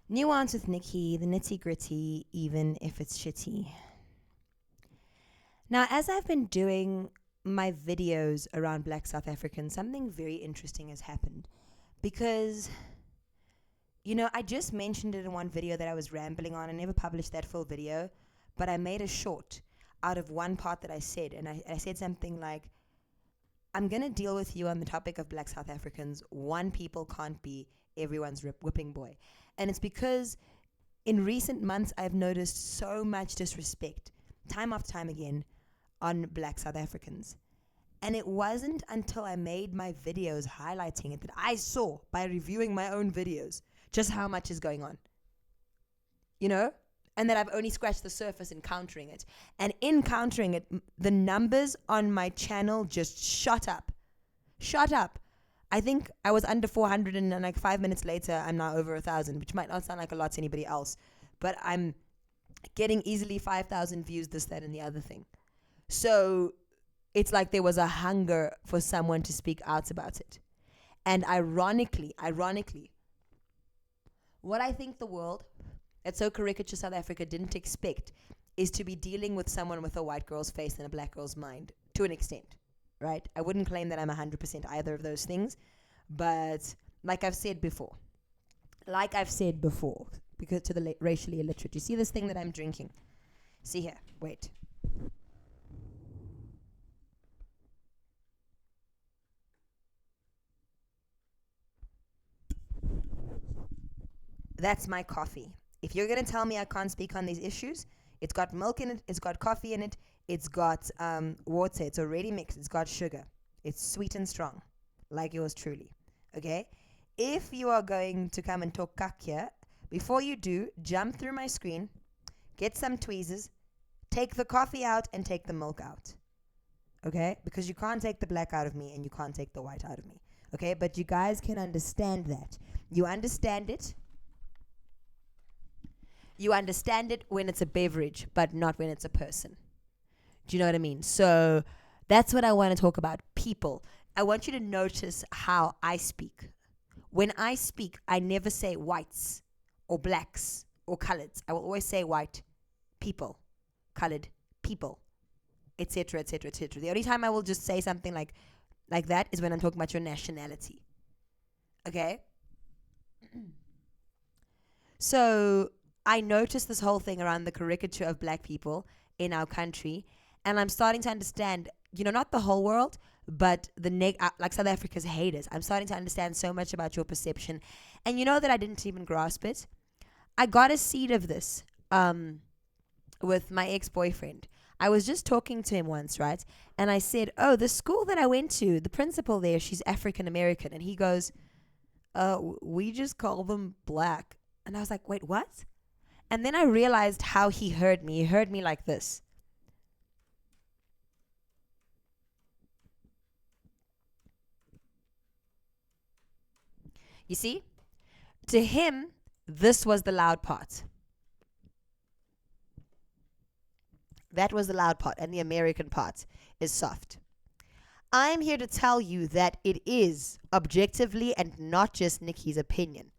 Nuance with Nikki, the nitty gritty, even if it's shitty. Now, as I've been doing my videos around Black South Africans, something very interesting has happened. Because, I just mentioned it in one video that I was rambling on. I never published that full video, but I made a short out of one part that I said. And I said something like, I'm going to deal with you on the topic of Black South Africans. One people can't be everyone's whipping boy. And it's because in recent months, I've noticed so much disrespect, time after time again, on Black South Africans. And it wasn't until I made my videos highlighting it that I saw, by reviewing my own videos, just how much is going on. And that I've only scratched the surface encountering it. And in countering it, the numbers on my channel just shot up. I think I was under 400 and then like 5 minutes later, I'm now over 1,000, which might not sound like a lot to anybody else. But I'm getting easily 5,000 views, this, that, and the other thing. So it's like there was a hunger for someone to speak out about it. And ironically, what I think the world that so caricature South Africa didn't expect is to be dealing with someone with a white girl's face and a black girl's mind, to an extent, right? I wouldn't claim that I'm 100% either of those things, but like I've said before, because to the racially illiterate, you see this thing that I'm drinking? See here, wait. That's my coffee. If you're going to tell me I can't speak on these issues, it's got milk in it, it's got coffee in it, it's got water, it's already mixed, it's got sugar. It's sweet and strong, like yours truly, okay? If you are going to come and talk kak here, before you do, jump through my screen, get some tweezers, take the coffee out and take the milk out, okay? Because you can't take the black out of me and you can't take the white out of me, okay? But you guys can understand that. You understand it. You understand it when it's a beverage, but not when it's a person. Do you know what I mean? So that's what I want to talk about. People. I want you to notice how I speak. When I speak, I never say whites or blacks or coloreds. I will always say white people, colored people, etc., etc., etc. The only time I will just say something like that is when I'm talking about your nationality. Okay? So I noticed this whole thing around the caricature of black people in our country, and I'm starting to understand, not the whole world, but the like South Africa's haters. I'm starting to understand so much about your perception, and you know that I didn't even grasp it. I got a seed of this with my ex-boyfriend. I was just talking to him once, right? And I said, oh, the school that I went to, the principal there, she's African American. And he goes, we just call them black. And I was like, wait, what? And then I realized how he heard me. He heard me like this. You see? To him, this was the loud part. That was the loud part, and the American part is soft. I'm here to tell you that it is objectively and not just Nikki's opinion.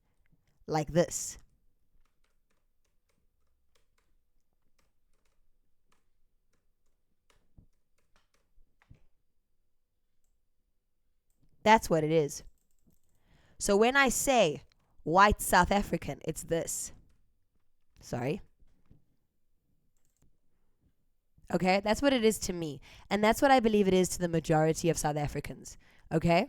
Like this. That's what it is. So when I say white South African, it's this. Sorry. Okay? That's what it is to me. And that's what I believe it is to the majority of South Africans. Okay?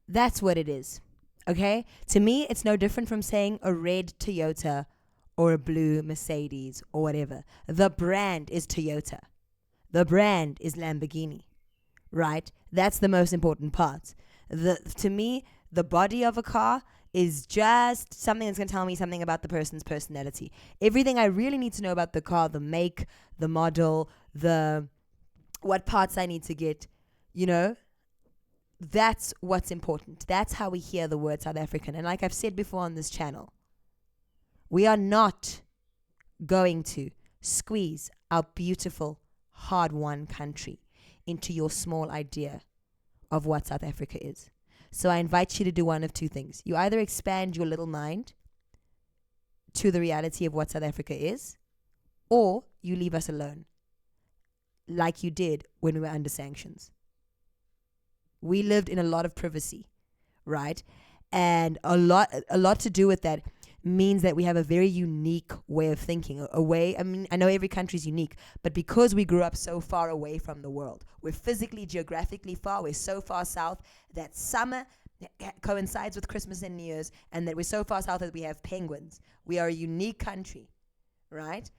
That's what it is. Okay? To me, it's no different from saying a red Toyota or a blue Mercedes or whatever. The brand is Toyota. The brand is Lamborghini. Right? That's the most important part. To me, the body of a car is just something that's going to tell me something about the person's personality. Everything I really need to know about the car, the make, the model, what parts I need to get, that's what's important. That's how we hear the word South African. And like I've said before on this channel, we are not going to squeeze our beautiful, hard-won country into your small idea of what South Africa is. So I invite you to do one of two things. You either expand your little mind to the reality of what South Africa is, or you leave us alone, like you did when we were under sanctions. We lived in a lot of privacy, right? And a lot to do with that means that we have a very unique way of thinking. I mean, I know every country is unique, but because we grew up so far away from the world, we're physically, geographically far, we're so far south that summer coincides with Christmas and New Year's, and that we're so far south that we have penguins. We are a unique country, right?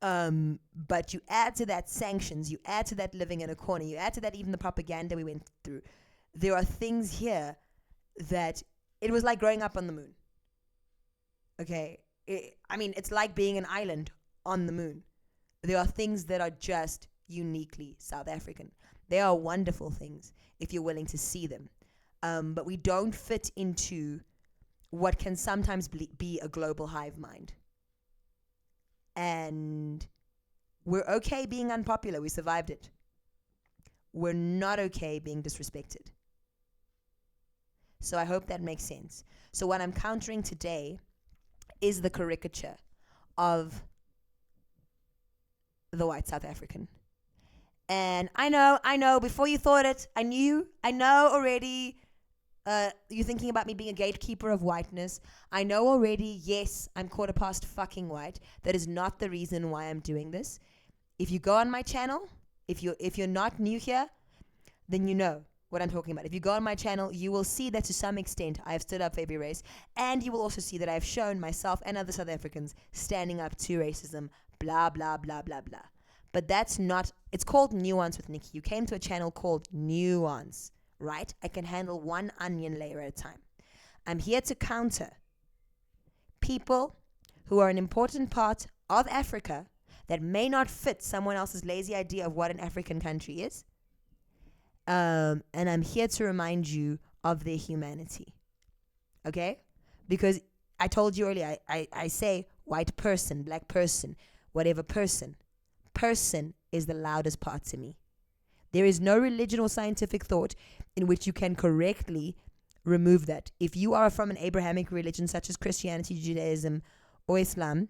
But you add to that sanctions, you add to that living in a corner, you add to that even the propaganda we went through. There are things here that it was like growing up on the moon. Okay, it's like being an island on the moon. There are things that are just uniquely South African. They are wonderful things if you're willing to see them. But we don't fit into what can sometimes be a global hive mind. And we're okay being unpopular. We survived it. We're not okay being disrespected. So I hope that makes sense. So what I'm countering today is the caricature of the white South African. And I know, before you thought it, I know already, you're thinking about me being a gatekeeper of whiteness. I know already, yes, I'm quarter past fucking white. That is not the reason why I'm doing this. If you go on my channel, if you're not new here, then you know what I'm talking about. If you go on my channel, you will see that to some extent I have stood up for every race, and you will also see that I have shown myself and other South Africans standing up to racism, blah, blah, blah, blah, blah. But that's not, it's called Nuance with Nikki. You came to a channel called Nuance, right? I can handle one onion layer at a time. I'm here to counter people who are an important part of Africa that may not fit someone else's lazy idea of what an African country is. And I'm here to remind you of their humanity. Okay? Because I told you earlier, I say white person, black person, whatever person. Person is the loudest part to me. There is no religion or scientific thought in which you can correctly remove that. If you are from an Abrahamic religion such as Christianity, Judaism, or Islam,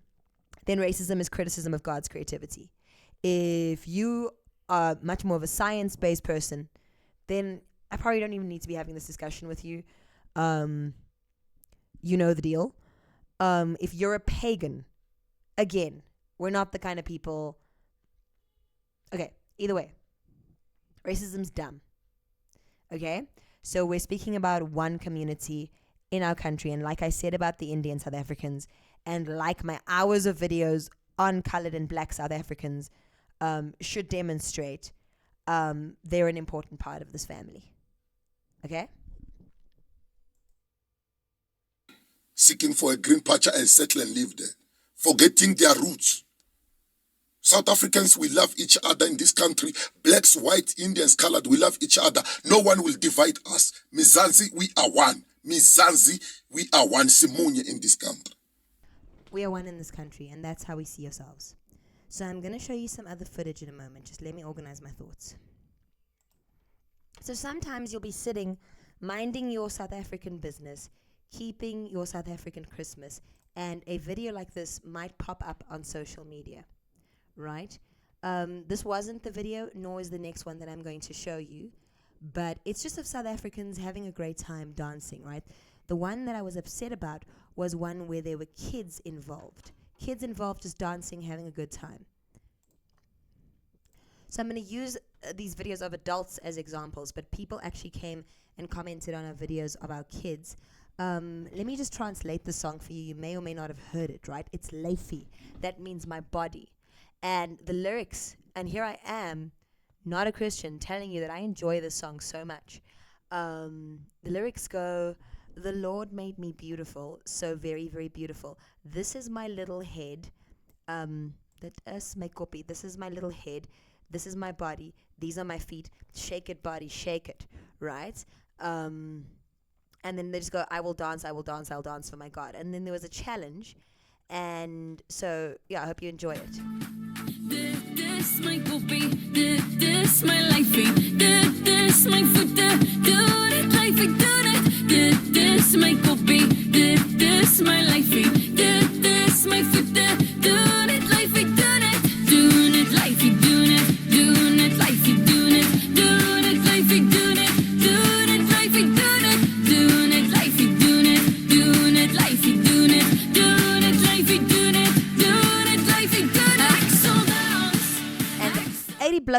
then racism is criticism of God's creativity. If you are much more of a science-based person, then I probably don't even need to be having this discussion with you. You know the deal. If you're a pagan, again, we're not the kind of people. Okay, either way, racism's dumb. Okay? So we're speaking about one community in our country, and like I said about the Indian South Africans, and like my hours of videos on colored and black South Africans should demonstrate, they're an important part of this family. Okay? Seeking for a green patch and settle and live there, forgetting their roots. South Africans, we love each other in this country. Blacks, white, Indians, colored, we love each other. No one will divide us. Mizanzi, we are one. Mizanzi, we are one. Simunye in this country. We are one in this country, and that's how we see ourselves. So I'm going to show you some other footage in a moment. Just let me organize my thoughts. So sometimes you'll be sitting, minding your South African business, keeping your South African Christmas, and a video like this might pop up on social media, right? This wasn't the video, nor is the next one that I'm going to show you, but it's just of South Africans having a great time dancing, right? The one that I was upset about was one where there were kids involved. Kids involved just dancing, having a good time. So I'm going to use these videos of adults as examples, but people actually came and commented on our videos of our kids. Let me just translate the song for you. You may or may not have heard it, right? It's Leifi. That means my body. And the lyrics, and here I am, not a Christian, telling you that I enjoy this song so much. The lyrics go, "The Lord made me beautiful, so very, very beautiful. This is my little head. This is my little head. This is my body. These are my feet. Shake it, body, shake it." Right? And then they just go, I will dance, I'll dance for my God. And then there was a challenge. And so, yeah, I hope you enjoy it. This my copy, this my life, this my foot, do it like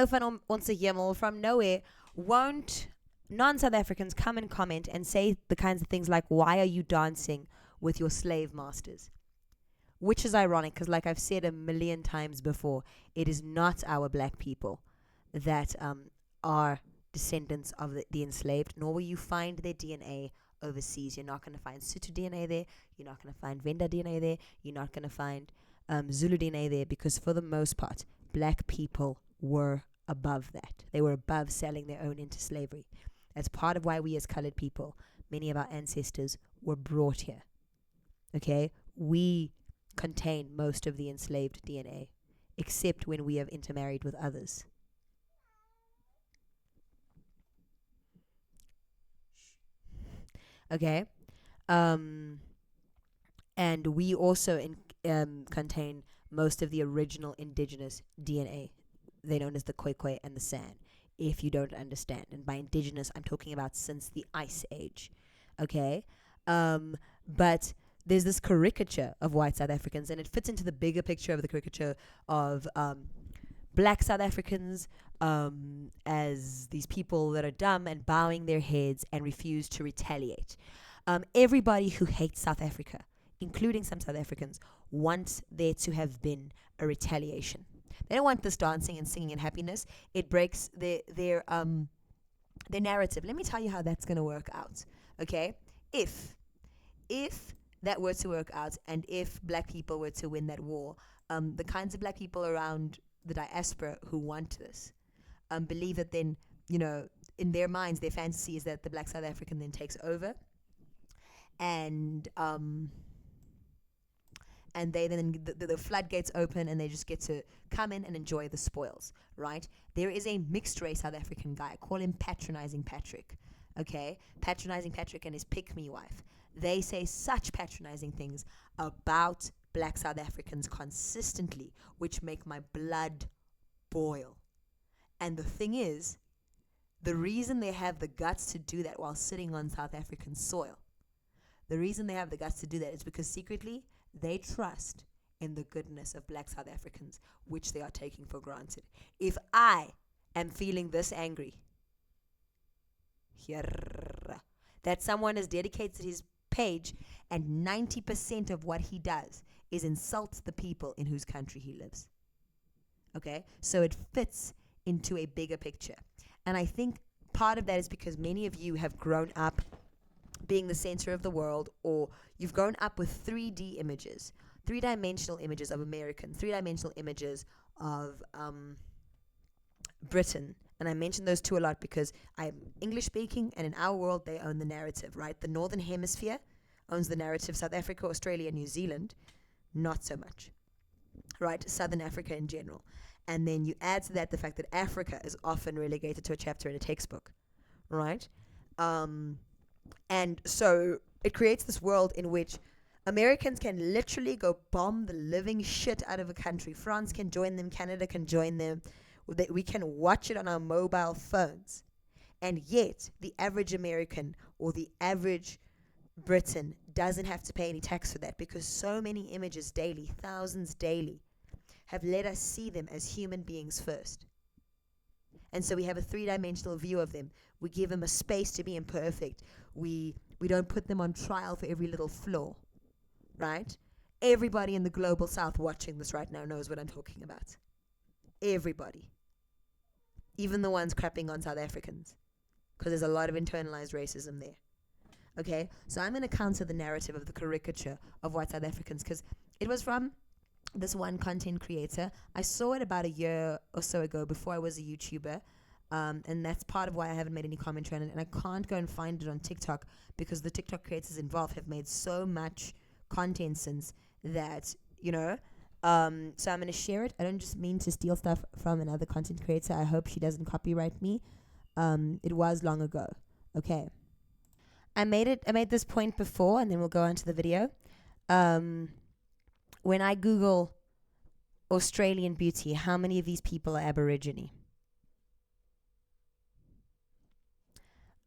van onze hemel, from nowhere, won't non-South Africans come and comment and say the kinds of things like, why are you dancing with your slave masters? Which is ironic because, like I've said a million times before, it is not our black people that are descendants of the enslaved, nor will you find their DNA overseas. You're not going to find Sotho DNA there. You're not going to find Venda DNA there. You're not going to find Zulu DNA there, because for the most part, black people were above that. They were above selling their own into slavery. That's part of why we as colored people, many of our ancestors were brought here. Okay? We contain most of the enslaved DNA, except when we have intermarried with others. Okay? And we also contain most of the original indigenous DNA. They're known as the Khoikhoi and the San, if you don't understand. And by indigenous, I'm talking about since the Ice Age. Okay? But there's this caricature of white South Africans, and it fits into the bigger picture of the caricature of black South Africans as these people that are dumb and bowing their heads and refuse to retaliate. Everybody who hates South Africa, including some South Africans, wants there to have been a retaliation. They don't want this dancing and singing and happiness. It breaks their narrative. Let me tell you how that's going to work out. Okay? If that were to work out, and if black people were to win that war, the kinds of black people around the diaspora who want this believe that then, in their minds, their fantasy is that the black South African then takes over, and they then the floodgates open, and they just get to come in and enjoy the spoils, right? There is a mixed race South African guy. I call him Patronizing Patrick. Okay? Patronizing Patrick and his pick-me wife. They say such patronizing things about black South Africans consistently, which make my blood boil. And the thing is, the reason they have the guts to do that while sitting on South African soil, the reason they have the guts to do that is because secretly they trust in the goodness of black South Africans, which they are taking for granted. If I am feeling this angry, that someone has dedicated his page and 90% of what he does is insult the people in whose country he lives. Okay? So it fits into a bigger picture. And I think part of that is because many of you have grown up being the center of the world, or you've grown up with 3D images, 3-dimensional images of American, 3-dimensional images of Britain. And I mention those two a lot because I'm English speaking, and in our world, they own the narrative, right? The Northern Hemisphere owns the narrative. South Africa, Australia, New Zealand, not so much, right? Southern Africa in general. And then you add to that the fact that Africa is often relegated to a chapter in a textbook, right? And so it creates this world in which Americans can literally go bomb the living shit out of a country. France can join them. Canada can join them. We can watch it on our mobile phones. And yet, the average American or the average Briton doesn't have to pay any tax for that, because so many images daily, thousands daily, have let us see them as human beings first. And so we have a 3-dimensional view of them. We give them a space to be imperfect. We don't put them on trial for every little flaw, right? Everybody in the global south watching this right now knows what I'm talking about. Everybody. Even the ones crapping on South Africans, because there's a lot of internalized racism there. Okay? So I'm going to counter the narrative of the caricature of white South Africans, because it was from this one content creator. I saw it about a year or so ago before I was a YouTuber, and that's part of why I haven't made any commentary on it, and I can't go and find it on TikTok because the TikTok creators involved have made so much content since that, so I'm going to share it. I don't just mean to steal stuff from another content creator. I hope she doesn't copyright me. It was long ago. Okay. I made this point before, and then we'll go on to the video. When I Google Australian beauty, how many of these people are Aborigine?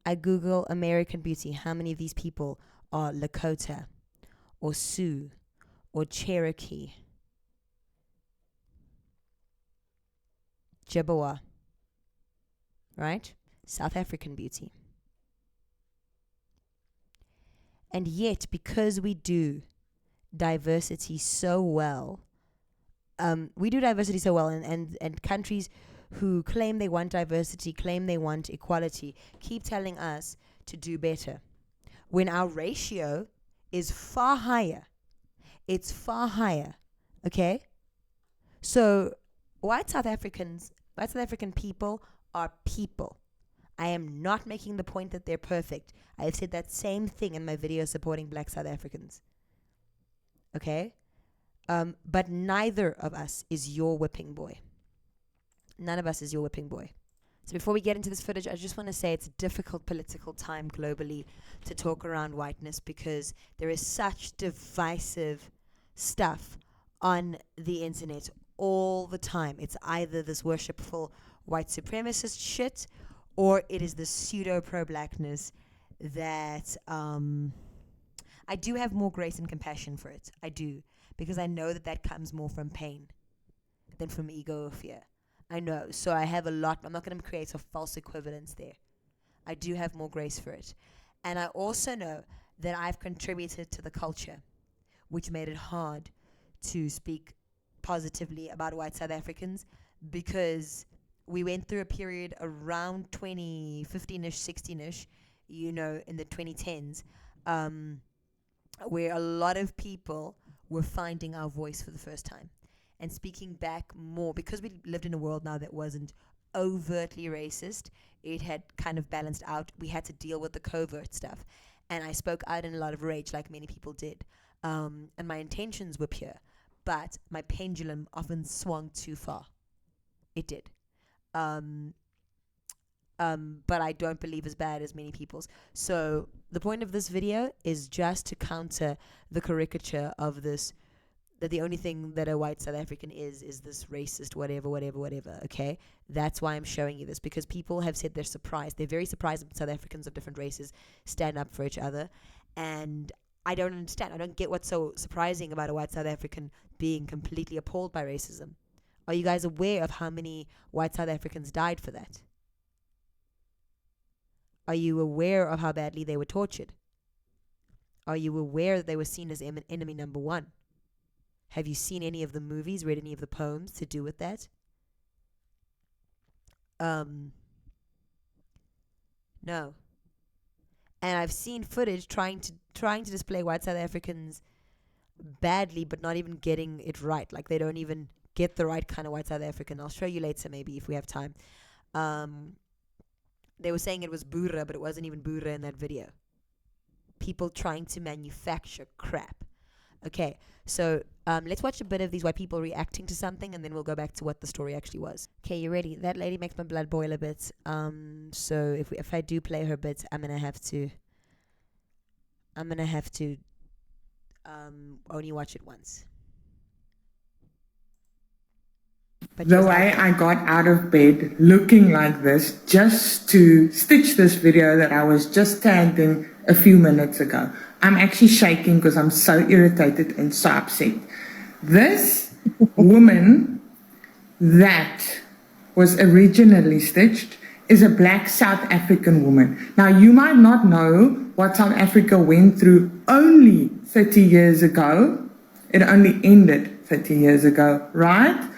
I Google American beauty, how many of these people are Lakota or Sioux or Cherokee, Chippewa, right? South African beauty. And yet, because we do diversity so well, and countries who claim they want diversity, claim they want equality, keep telling us to do better. When our ratio is far higher. It's far higher. Okay? So, white South African people are people. I am not making the point that they're perfect. I have said that same thing in my video supporting black South Africans. Okay? But neither of us is your whipping boy. None of us is your whipping boy. So before we get into this footage, I just want to say it's a difficult political time globally to talk around whiteness because there is such divisive stuff on the internet all the time. It's either this worshipful white supremacist shit or it is the pseudo pro-blackness that I do have more grace and compassion for it. I do. Because I know that comes more from pain than from ego or fear. I know. So I have a lot. I'm not going to create a false equivalence there. I do have more grace for it. And I also know that I've contributed to the culture, which made it hard to speak positively about white South Africans because we went through a period around 2015-ish, 16-ish, in the 2010s, where a lot of people were finding our voice for the first time and speaking back more because we lived in a world now that wasn't overtly racist. It had kind of balanced out. We had to deal with the covert stuff. And I spoke out in a lot of rage like many people did. And my intentions were pure. But my pendulum often swung too far. It did. But I don't believe as bad as many people's. So the point of this video is just to counter the caricature of this, that the only thing that a white South African is this racist whatever, okay? That's why I'm showing you this, because people have said they're surprised. They're very surprised that South Africans of different races stand up for each other. And I don't understand. I don't get what's so surprising about a white South African being completely appalled by racism. Are you guys aware of how many white South Africans died for that? Are you aware of how badly they were tortured? Are you aware that they were seen as enemy number one? Have you seen any of the movies, read any of the poems to do with that? No. And I've seen footage trying to display white South Africans badly, but not even getting it right. Like they don't even get the right kind of white South African. I'll show you later, maybe if we have time. They were saying it was Boere, but it wasn't even Boere in that video. People trying to manufacture crap. Okay, so let's watch a bit of these white people reacting to something, and then we'll go back to what the story actually was. Okay, you ready? That lady makes my blood boil a bit. So if I do play her bit, I'm gonna have to only watch it once. But the way I got out of bed looking like this just to stitch this video that I was just tagged in a few minutes ago. I'm actually shaking because I'm so irritated and so upset. This woman that was originally stitched is a black South African woman. Now, you might not know what South Africa went through only 30 years ago. It only ended 30 years ago, right?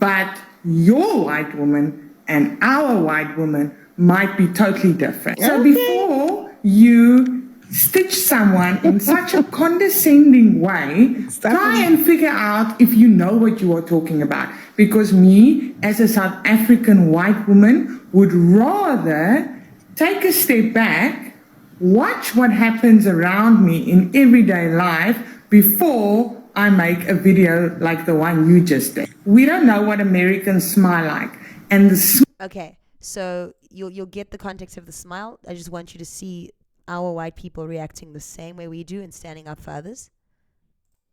But your white woman and our white woman might be totally different. So before you stitch someone in such a condescending way, try and figure out if you know what you are talking about. Because me, as a South African white woman, would rather take a step back, watch what happens around me in everyday life before I make a video like the one you just did. We don't know what Americans smile like. And okay, so you'll get the context of the smile. I just want you to see our white people reacting the same way we do and standing up for others.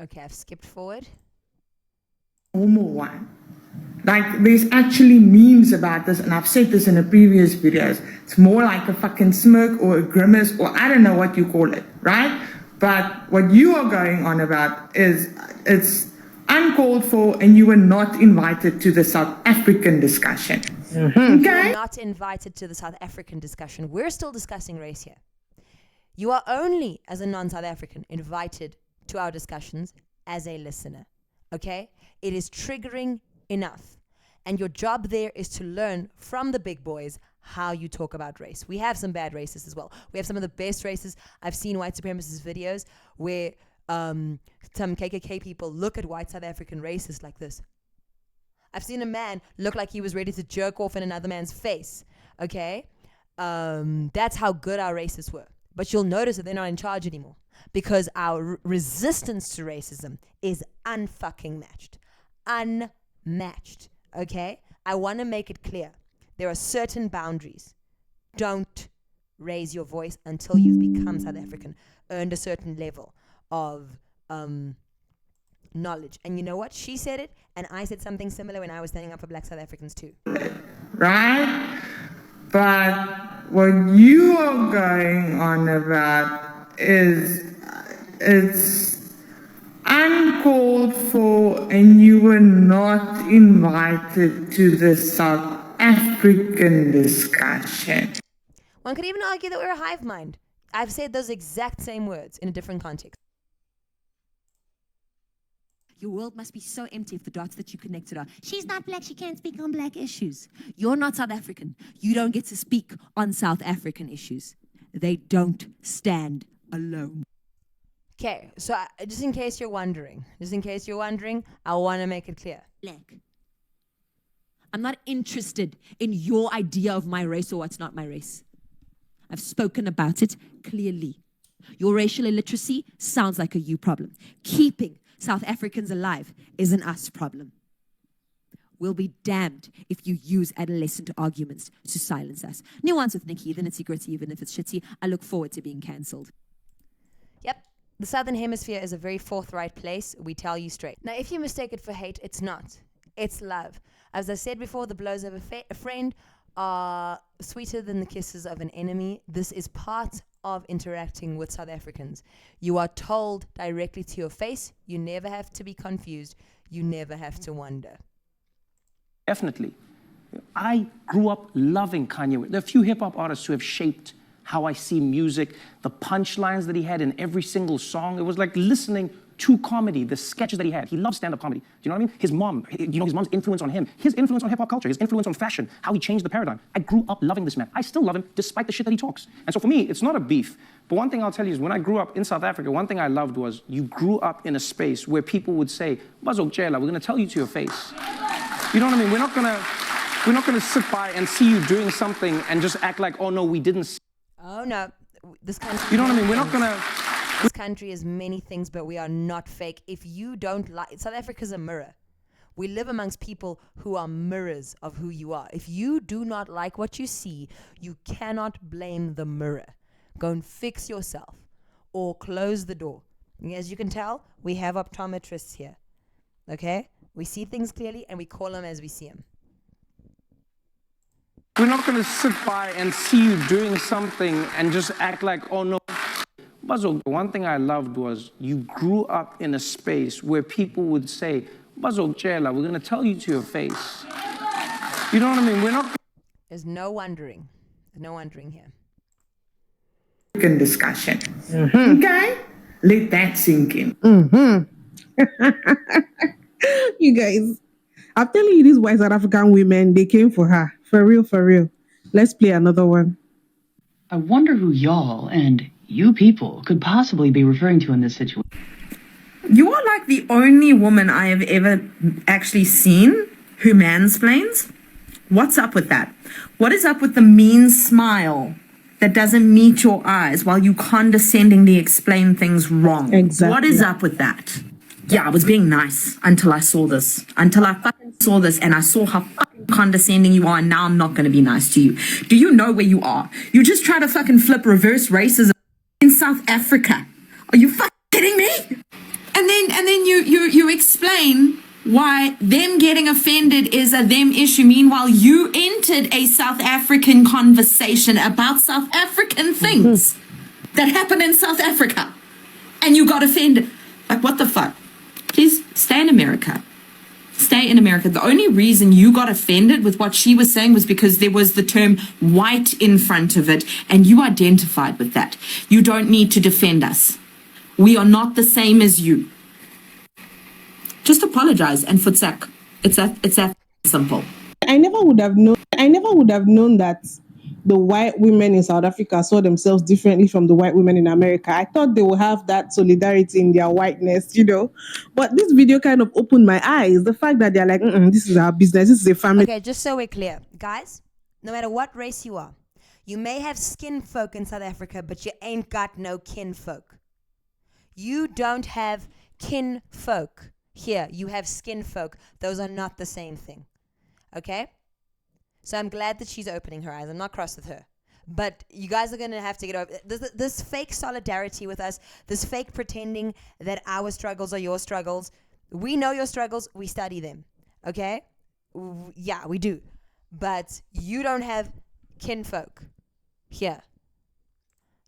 Okay, I've skipped forward. Normal one. Like, there's actually memes about this, and I've said this in the previous videos. It's more like a fucking smirk or a grimace, or I don't know what you call it, right? But what you are going on about is, uncalled for, and you were not invited to the South African discussion. Okay? Not invited to the South African discussion. We're still discussing race here. You are only, as a non-South African, invited to our discussions as a listener. Okay? It is triggering enough. And your job there is to learn from the big boys how you talk about race. We have some bad racists as well. We have some of the best racists. I've seen white supremacist videos where some KKK people look at white South African racists like this. I've seen a man look like he was ready to jerk off in another man's face. Okay? That's how good our racists were. But you'll notice that they're not in charge anymore because our resistance to racism is unfucking matched. Unmatched. Okay? I want to make it clear. There are certain boundaries. Don't raise your voice until you've become South African, earned a certain level of knowledge. And you know what? She said it, and I said something similar when I was standing up for Black South Africans too. Right? But what you are going on about is it's uncalled for, and you were not invited to the South African discussion. One could even argue that we're a hive mind. I've said those exact same words in a different context. Your world must be so empty if the dots that you connected are, she's not black, she can't speak on black issues. You're not South African. You don't get to speak on South African issues. They don't stand alone. Okay, so just in case you're wondering, I want to make it clear. Black. I'm not interested in your idea of my race or what's not my race. I've spoken about it clearly. Your racial illiteracy sounds like a you problem. Keeping South Africans alive is an us problem. We'll be damned if you use adolescent arguments to silence us. Nuance with Nikki, the nitty-gritty, even if it's shitty. I look forward to being cancelled. Yep, the Southern Hemisphere is a very forthright place. We tell you straight. Now, if you mistake it for hate, it's not. It's love. As I said before, the blows of a friend are sweeter than the kisses of an enemy. This is part of interacting with South Africans. You are told directly to your face. You never have to be confused. You never have to wonder. Definitely. I grew up loving Kanye West. There are a few hip-hop artists who have shaped how I see music, the punchlines that he had in every single song. It was like listening to comedy, the sketches that he had. He loved stand-up comedy. Do you know what I mean? His mom, his mom's influence on him, his influence on hip-hop culture, his influence on fashion, how he changed the paradigm. I grew up loving this man. I still love him despite the shit that he talks. And so for me, it's not a beef. But one thing I'll tell you is when I grew up in South Africa, one thing I loved was you grew up in a space where people would say, Bazok Jela, we're going to tell you to your face. You know what I mean? We're not going to sit by and see you doing something and just act like, oh no, we didn't see. Oh no, this country. You know what I mean? We're not going to. This country is many things, but we are not fake. If you don't like, South Africa's a mirror. We live amongst people who are mirrors of who you are. If you do not like what you see, you cannot blame the mirror. Go and fix yourself or close the door. And as you can tell, we have optometrists here. Okay? We see things clearly and we call them as we see them. We're not going to sit by and see you doing something and just act like, oh no. Bazok, one thing I loved was you grew up in a space where people would say, Bazok Jela, we're going to tell you to your face. You know what I mean? We're not. There's no wondering. There's no wondering here. Discussion. Okay? Let that sink in. You guys, I'm telling you, these white South African women, they came for her. For real, for real. Let's play another one. I wonder who y'all and you people could possibly be referring to in this situation. You are like the only woman I have ever actually seen who mansplains. What's up with that? What is up with the mean smile that doesn't meet your eyes while you condescendingly explain things wrong? Exactly. What is up with that? Yeah, I was being nice until I saw this. Until I fucking saw this and I saw how fucking condescending you are, and now I'm not going to be nice to you. Do you know where you are? You just try to fucking flip reverse racism in South Africa. Are you fucking kidding me? And then you explain why them getting offended is a them issue. Meanwhile, you entered a South African conversation about South African things that happen in South Africa. And you got offended. Like, what the fuck? Please stay in America. Stay in America. The only reason you got offended with what she was saying was because there was the term white in front of it, and you identified with that. You don't need to defend us. We are not the same as you. Just apologize and futsak. It's that simple. I never would have known that the white women in South Africa saw themselves differently from the white women in America. I thought they would have that solidarity in their whiteness, you know. But this video kind of opened my eyes. The fact that they're like, this is our business, this is a family. Okay, just so we're clear, guys, no matter what race you are, you may have skin folk in South Africa, but you ain't got no kinfolk. You don't have kinfolk here. You have skin folk. Those are not the same thing. Okay? So I'm glad that she's opening her eyes. I'm not cross with her. But you guys are going to have to get over this fake solidarity with us, this fake pretending that our struggles are your struggles. We know your struggles. We study them. Okay? Yeah, we do. But you don't have kinfolk here.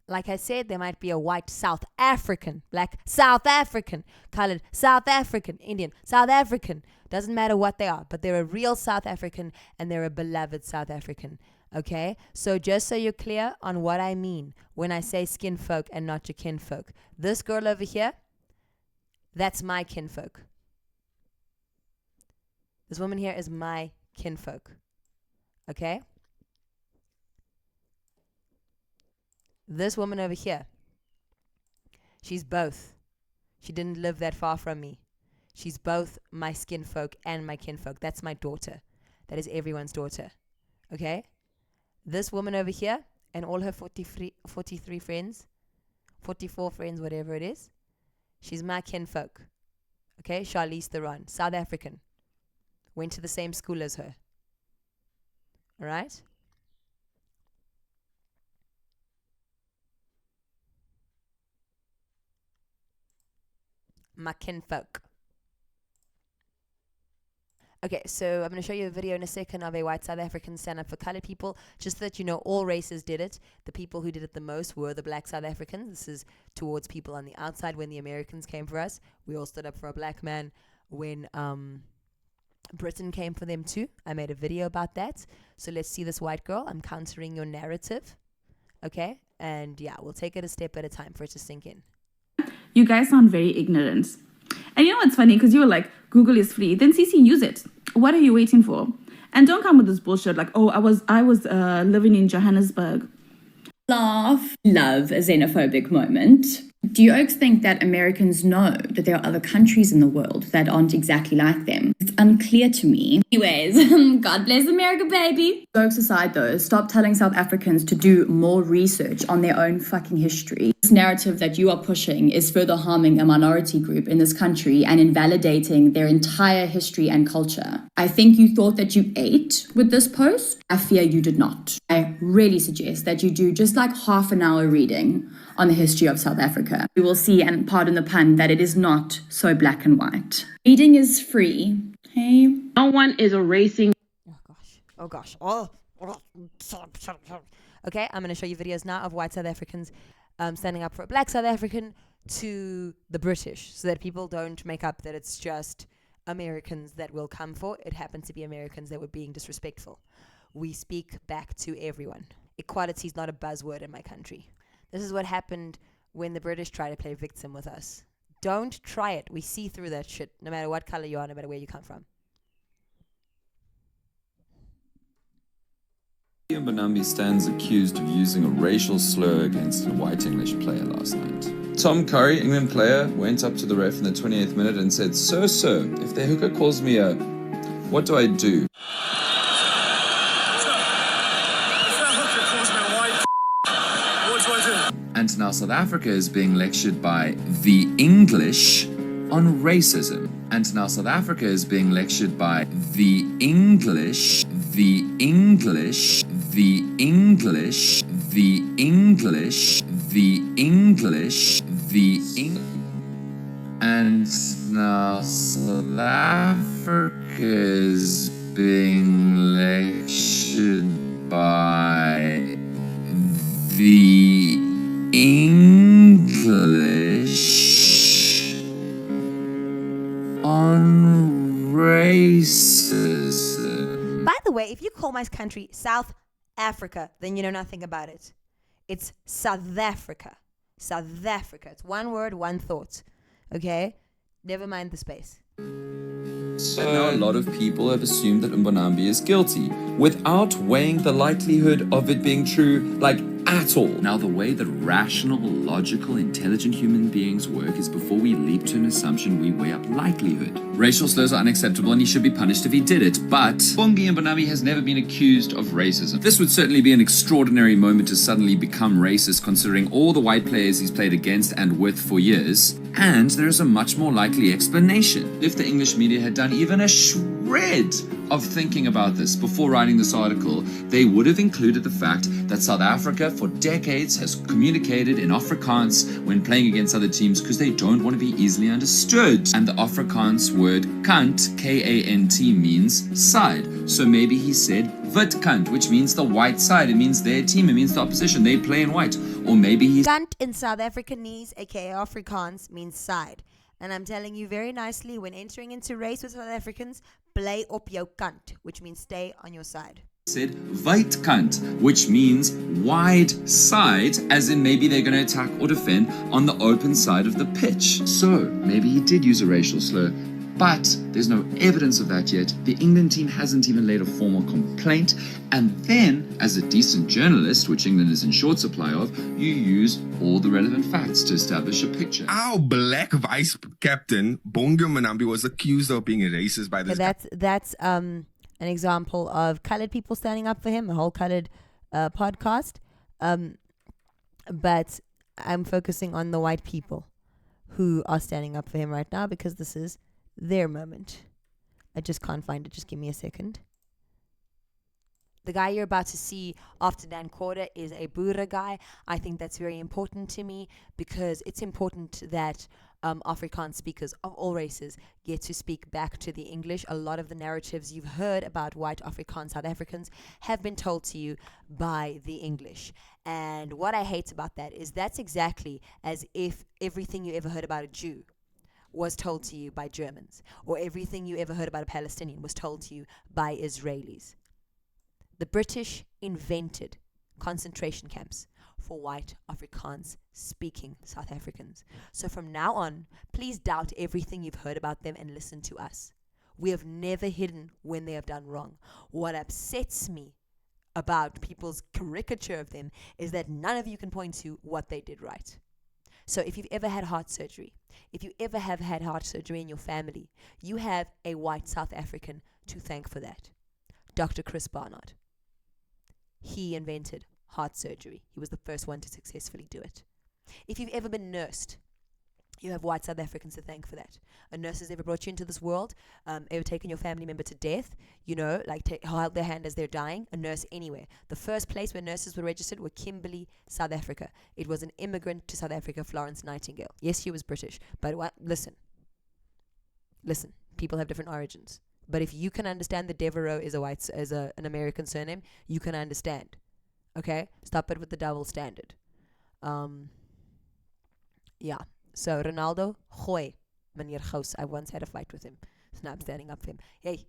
Like I said, there might be a white South African, black South African, colored South African, Indian, South African. Doesn't matter what they are, but they're a real South African and they're a beloved South African. Okay? So just so you're clear on what I mean when I say skin folk and not your kinfolk. This girl over here, that's my kinfolk. This woman here is my kinfolk. Okay? This woman over here, she's both. She didn't live that far from me. She's both my skin folk and my kinfolk. That's my daughter. That is everyone's daughter. Okay? This woman over here and all her 43 friends, 44 friends, whatever it is, she's my kinfolk. Okay? Charlize Theron, South African. Went to the same school as her. All right? My kinfolk. Okay, so I'm going to show you a video in a second of a white South African stand up for colored people, just so that you know all races did it. The people who did it the most were the black South Africans. This is towards people on the outside. When the Americans came for us, we all stood up for a black man. When Britain came for them too, I made a video about that. So let's see this white girl. I'm countering your narrative. Okay, and yeah, we'll take it a step at a time for it to sink in. You guys sound very ignorant. And you know what's funny? Because you were like, Google is free. Then CC, use it. What are you waiting for? And don't come with this bullshit like, oh, I was living in Johannesburg. Love a xenophobic moment. Do you Oaks think that Americans know that there are other countries in the world that aren't exactly like them? It's unclear to me. Anyways, God bless America, baby. Jokes aside though, stop telling South Africans to do more research on their own fucking history. This narrative that you are pushing is further harming a minority group in this country and invalidating their entire history and culture. I think you thought that you ate with this post. I fear you did not. I really suggest that you do just like half an hour reading on the history of South Africa. You will see, and pardon the pun, that it is not so black and white. Reading is free. Hey. No one is erasing. Oh gosh. Okay, I'm going to show you videos now of white South Africans standing up for a black South African to the British, so that people don't make up that it's just Americans that will come for. It happened to be Americans that were being disrespectful. We speak back to everyone. Equality is not a buzzword in my country. This is what happened when the British try to play victim with us. Don't try it. We see through that shit, no matter what color you are, no matter where you come from. Ian Bonambi stands accused of using a racial slur against a white English player last night. Tom Curry, England player, went up to the ref in the 28th minute and said, Sir, if the hooker calls me a... what do I do? And now South Africa is being lectured by the English on racism. And now South Africa is being lectured by the English, the English, the English, the English, the English, the English. And now South Africa is being lectured by the English, way, if you call my country South Africa, then you know nothing about it. It's South Africa. South Africa. It's one word, one thought. Okay? Never mind the space. So now a lot of people have assumed that Mbonambi is guilty without weighing the likelihood of it being true, like at all. Now the way that rational, logical, intelligent human beings work is before we leap to an assumption, we weigh up likelihood. Racial slurs are unacceptable and he should be punished if he did it, but Bongi Mbonambi has never been accused of racism. This would certainly be an extraordinary moment to suddenly become racist considering all the white players he's played against and with for years. And there is a much more likely explanation. If the English media had done even a shred of thinking about this before writing this article, they would have included the fact that South Africa for decades has communicated in Afrikaans when playing against other teams because they don't want to be easily understood. And the Afrikaans word kant, K-A-N-T, means side. So maybe he said wit kant, which means the white side. It means their team. It means the opposition. They play in white. Or maybe he... Kant in South Africanese, aka Afrikaans, means side. And I'm telling you very nicely, when entering into race with South Africans, play op jou kant, which means stay on your side. Said Weitkant, which means wide side, as in maybe they're going to attack or defend on the open side of the pitch. So maybe he did use a racial slur, but there's no evidence of that yet. The England team hasn't even laid a formal complaint. And then, as a decent journalist, which England is in short supply of, you use all the relevant facts to establish a picture. Our black vice captain, Bongi Mbonambi, was accused of being a racist by this. That's an example of colored people standing up for him, a whole colored podcast. But I'm focusing on the white people who are standing up for him right now because this is their moment. I just can't find it. Just give me a second. The guy you're about to see after Dan Corder is a Boere guy. I think that's very important to me because it's important that Afrikaans speakers of all races get to speak back to the English. A lot of the narratives you've heard about white Afrikaans South Africans have been told to you by the English. And what I hate about that is that's exactly as if everything you ever heard about a Jew was told to you by Germans, or everything you ever heard about a Palestinian was told to you by Israelis. The British invented concentration camps for white Afrikaans speaking South Africans. So from now on, please doubt everything you've heard about them and listen to us. We have never hidden when they have done wrong. What upsets me about people's caricature of them is that none of you can point to what they did right. So if you've ever had heart surgery, if you ever have had heart surgery in your family, you have a white South African to thank for that. Dr. Chris Barnard. He invented heart surgery. He was the first one to successfully do it. If you've ever been nursed, you have white South Africans to thank for that. A nurse has ever brought you into this world, ever taken your family member to death, held their hand as they're dying, a nurse anywhere. The first place where nurses were registered were Kimberley, South Africa. It was an immigrant to South Africa, Florence Nightingale. Yes, she was British, but listen, people have different origins. But if you can understand that Devereaux is an American surname, you can understand. Okay? Stop it with the double standard. Yeah. So Ronaldo, gooi, meneer Gous. I once had a fight with him. So now I'm standing up for him. Hey,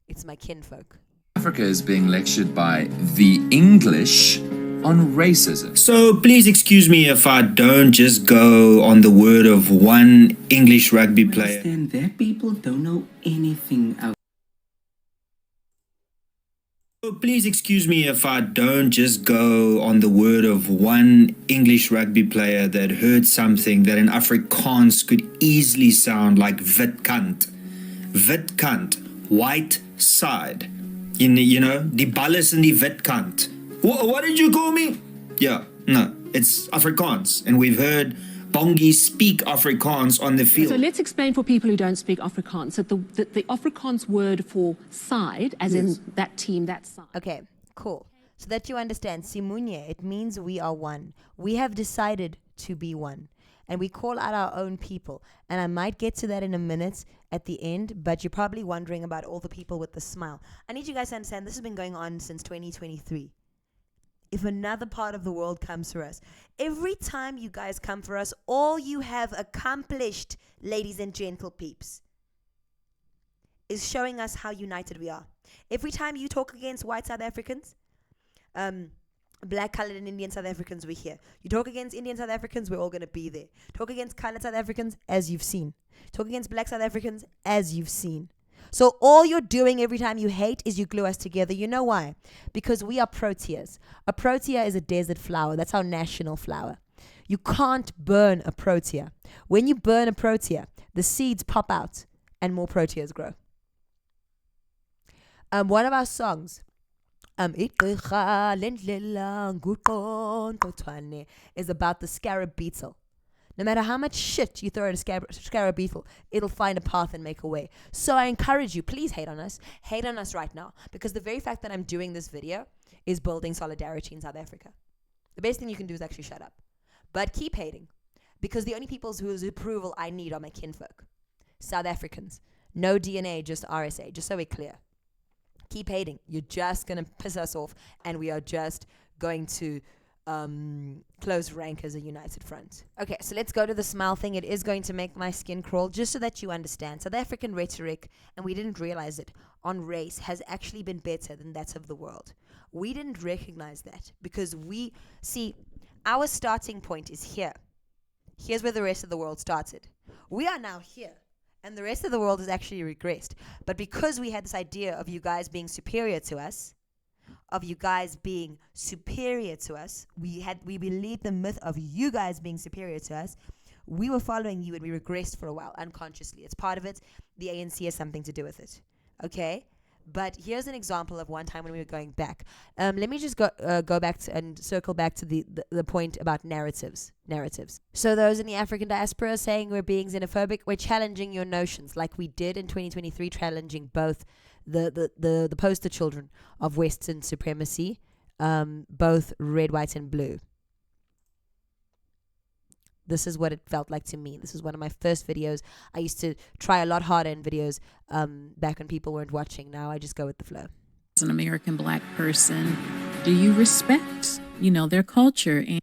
it's my kinfolk. Africa is being lectured by the English on racism. So please excuse me if I don't just go on the word of one English rugby player. Understand that people don't know anything else. So please excuse me if I don't just go on the word of one English rugby player that heard something that in Afrikaans could easily sound like wit kant. Wit kant, white side. You know, die bal is in die wit kant. What did you call me? Yeah, no, it's Afrikaans. And we've heard Bongi speak Afrikaans on the field. So let's explain for people who don't speak Afrikaans that the Afrikaans word for side, as in that team, that side. Okay, cool. So that you understand, Simunye, it means we are one. We have decided to be one. And we call out our own people. And I might get to that in a minute at the end, but you're probably wondering about all the people with the smile. I need you guys to understand this has been going on since 2023. If another part of the world comes for us, every time you guys come for us, all you have accomplished, ladies and gentle peeps, is showing us how united we are. Every time you talk against white South Africans, black, colored, and Indian South Africans, we're here. You talk against Indian South Africans, we're all going to be there. Talk against colored South Africans, as you've seen. Talk against black South Africans, as you've seen. So all you're doing every time you hate is you glue us together. You know why? Because we are proteas. A protea is a desert flower. That's our national flower. You can't burn a protea. When you burn a protea, the seeds pop out and more proteas grow. One of our songs, is about the scarab beetle. No matter how much shit you throw at a scarab beetle, it'll find a path and make a way. So I encourage you, please hate on us. Hate on us right now. Because the very fact that I'm doing this video is building solidarity in South Africa. The best thing you can do is actually shut up. But keep hating. Because the only people whose approval I need are my kinfolk. South Africans. No DNA, just RSA. Just so we're clear. Keep hating. You're just going to piss us off. And we are just going to close rank as a united front. Okay, so let's go to the smile thing. It is going to make my skin crawl, just so that you understand. South African rhetoric, and we didn't realize it, on race has actually been better than that of the world. We didn't recognize that because we see our starting point is here. Here's where the rest of the world started. We are now here, and the rest of the world has actually regressed. But because we had this idea of you guys being superior to us, we believed the myth of you guys being superior to us. We were following you and we regressed for a while unconsciously. It's part of it. The ANC has something to do with it. Okay? But here's an example of one time when we were going back. Let me just go back and circle back to the point about narratives. So those in the African diaspora saying we're being xenophobic, we're challenging your notions like we did in 2023, challenging both the poster children of Western supremacy, both red, white, and blue. This is what it felt like to me. This is one of my first videos. I used to try a lot harder in videos back when people weren't watching. Now I just go with the flow. As an American black person, do you respect, their culture? And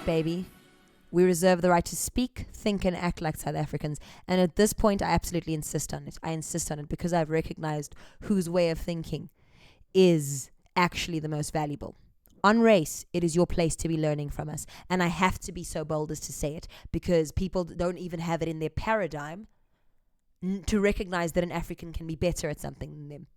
baby. We reserve the right to speak, think, and act like South Africans. And at this point, I absolutely insist on it. I insist on it because I've recognized whose way of thinking is actually the most valuable. On race, it is your place to be learning from us. And I have to be so bold as to say it because people don't even have it in their paradigm to recognize that an African can be better at something than them.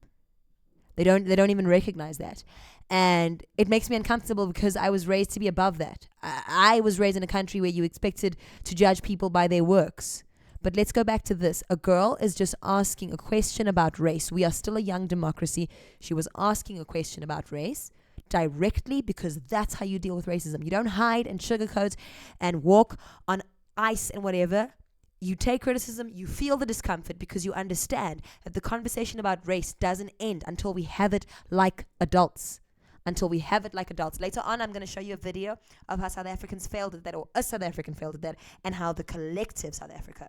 They don't even recognize that. And it makes me uncomfortable because I was raised to be above that. I was raised in a country where you expected to judge people by their works. But let's go back to this. A girl is just asking a question about race. We are still a young democracy. She was asking a question about race directly because that's how you deal with racism. You don't hide and sugarcoat and walk on ice and whatever. You take criticism, you feel the discomfort because you understand that the conversation about race doesn't end until we have it like adults. Later on, I'm going to show you a video of how South Africans failed at that, or a South African failed at that, and how the collective South Africa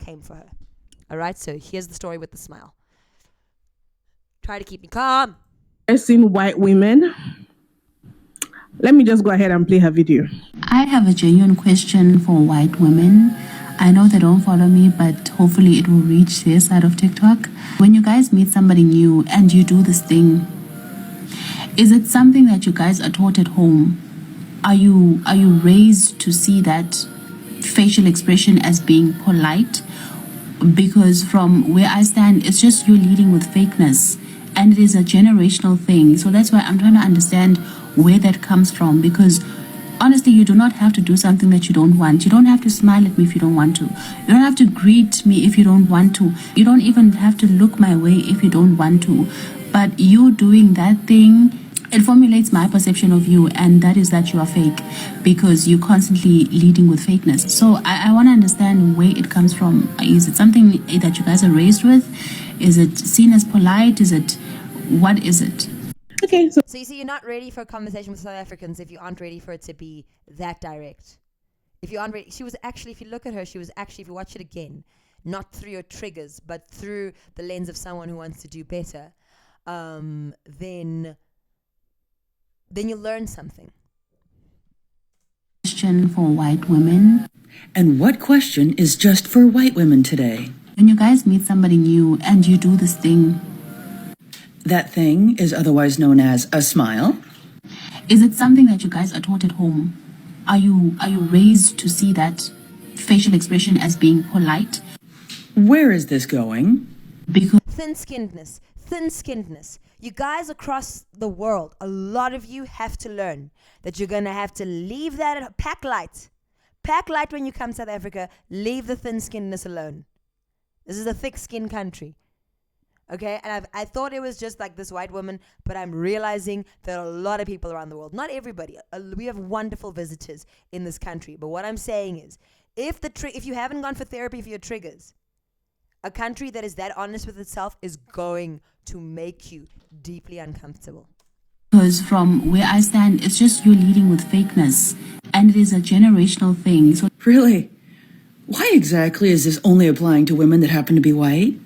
came for her. All right, so here's the story with the smile. Try to keep me calm. I've seen white women. Let me just go ahead and play her video. I have a genuine question for white women. I know they don't follow me, but hopefully it will reach their side of TikTok. When you guys meet somebody new and you do this thing, is it something that you guys are taught at home? Are you raised to see that facial expression as being polite? Because from where I stand, it's just you're leading with fakeness, and it is a generational thing. So that's why I'm trying to understand where that comes from, because honestly, you do not have to do something that you don't want. You don't have to smile at me if you don't want to. You don't have to greet me if you don't want to. You don't even have to look my way if you don't want to. But you doing that thing, It formulates my perception of you, and that is that you are fake because you're constantly leading with fakeness. So I want to understand where it comes from. Is it something that you guys are raised with? Is it seen as polite? What is it? Okay, So you see, you're not ready for a conversation with South Africans if you aren't ready for it to be that direct. If you aren't ready, she was actually, if you look at her, she was actually, if you watch it again, not through your triggers, but through the lens of someone who wants to do better, then you'll learn something. Question for white women. And what question is just for white women today? When you guys meet somebody new and you do this thing, that thing is otherwise known as a smile. Is it something that you guys are taught at home? Are you raised to see that facial expression as being polite? Where is this going? Because thin-skinnedness. You guys across the world, a lot of you have to learn that you're gonna have to leave that at pack light when you come to South Africa. Leave the thin-skinnedness alone. This is a thick-skinned country. Okay, and I thought it was just like this white woman, but I'm realizing there are a lot of people around the world. Not everybody. We have wonderful visitors in this country. But what I'm saying is, if you haven't gone for therapy for your triggers, a country that is that honest with itself is going to make you deeply uncomfortable. Because from where I stand, it's just you're leading with fakeness, and it is a generational thing. So really, why exactly is this only applying to women that happen to be white?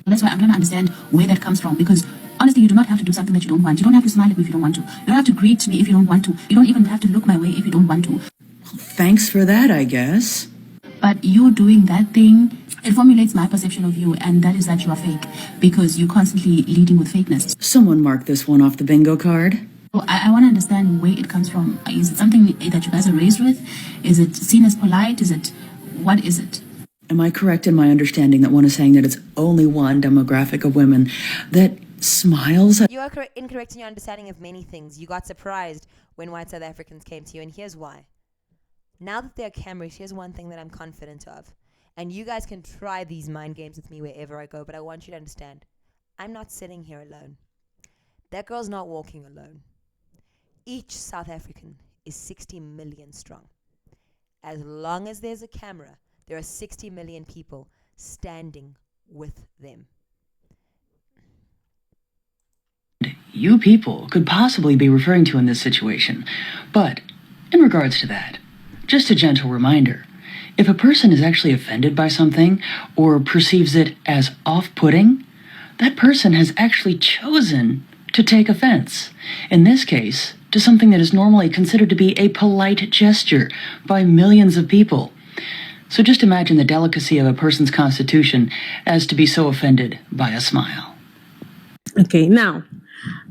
That's why I'm trying to understand where that comes from, because honestly, you do not have to do something that you don't want. You don't have to smile at me if you don't want to. You don't have to greet me if you don't want to. You don't even have to look my way if you don't want to. Well, thanks for that, I guess. But you doing that thing, it formulates my perception of you, and that is that you are fake because you're constantly leading with fakeness. Someone mark this one off the bingo card. So I want to understand where it comes from. Is it something that you guys are raised with? Is it seen as polite? What is it? Am I correct in my understanding that one is saying that it's only one demographic of women that smiles at? You are incorrect in your understanding of many things. You got surprised when white South Africans came to you, and here's why. Now that there are cameras, here's one thing that I'm confident of. And you guys can try these mind games with me wherever I go, but I want you to understand, I'm not sitting here alone. That girl's not walking alone. Each South African is 60 million strong. As long as there's a camera, there are 60 million people standing with them. You people could possibly be referring to in this situation. But in regards to that, just a gentle reminder, if a person is actually offended by something or perceives it as off-putting, that person has actually chosen to take offense. In this case, to something that is normally considered to be a polite gesture by millions of people. So just imagine the delicacy of a person's constitution as to be so offended by a smile. Okay, now,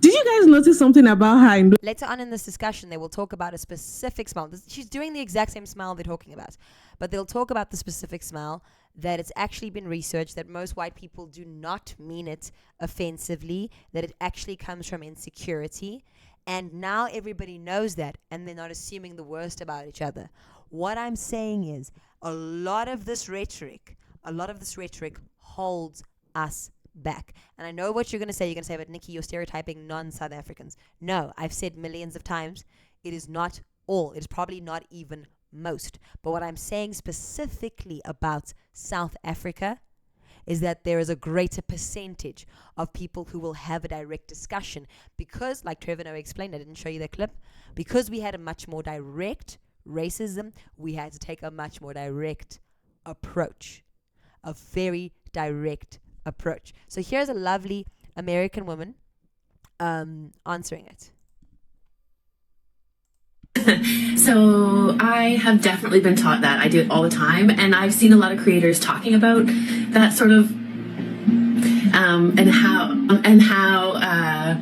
did you guys notice something about her? Later on in this discussion, they will talk about a specific smile. She's doing the exact same smile they're talking about, but they'll talk about the specific smile that it's actually been researched that most white people do not mean it offensively, that it actually comes from insecurity. And now everybody knows that, and they're not assuming the worst about each other. What I'm saying is, a lot of this rhetoric holds us back. And I know what you're going to say. You're going to say, but Nikki, you're stereotyping non-South Africans. No, I've said millions of times, it is not all. It is probably not even most. But what I'm saying specifically about South Africa is that there is a greater percentage of people who will have a direct discussion because, like Trevor Noah explained, I didn't show you that clip, because we had a much more direct racism, we had to take a much more direct approach, a very direct approach. So here's a lovely American woman answering it. So I have definitely been taught that. I do it all the time, and I've seen a lot of creators talking about that sort of and how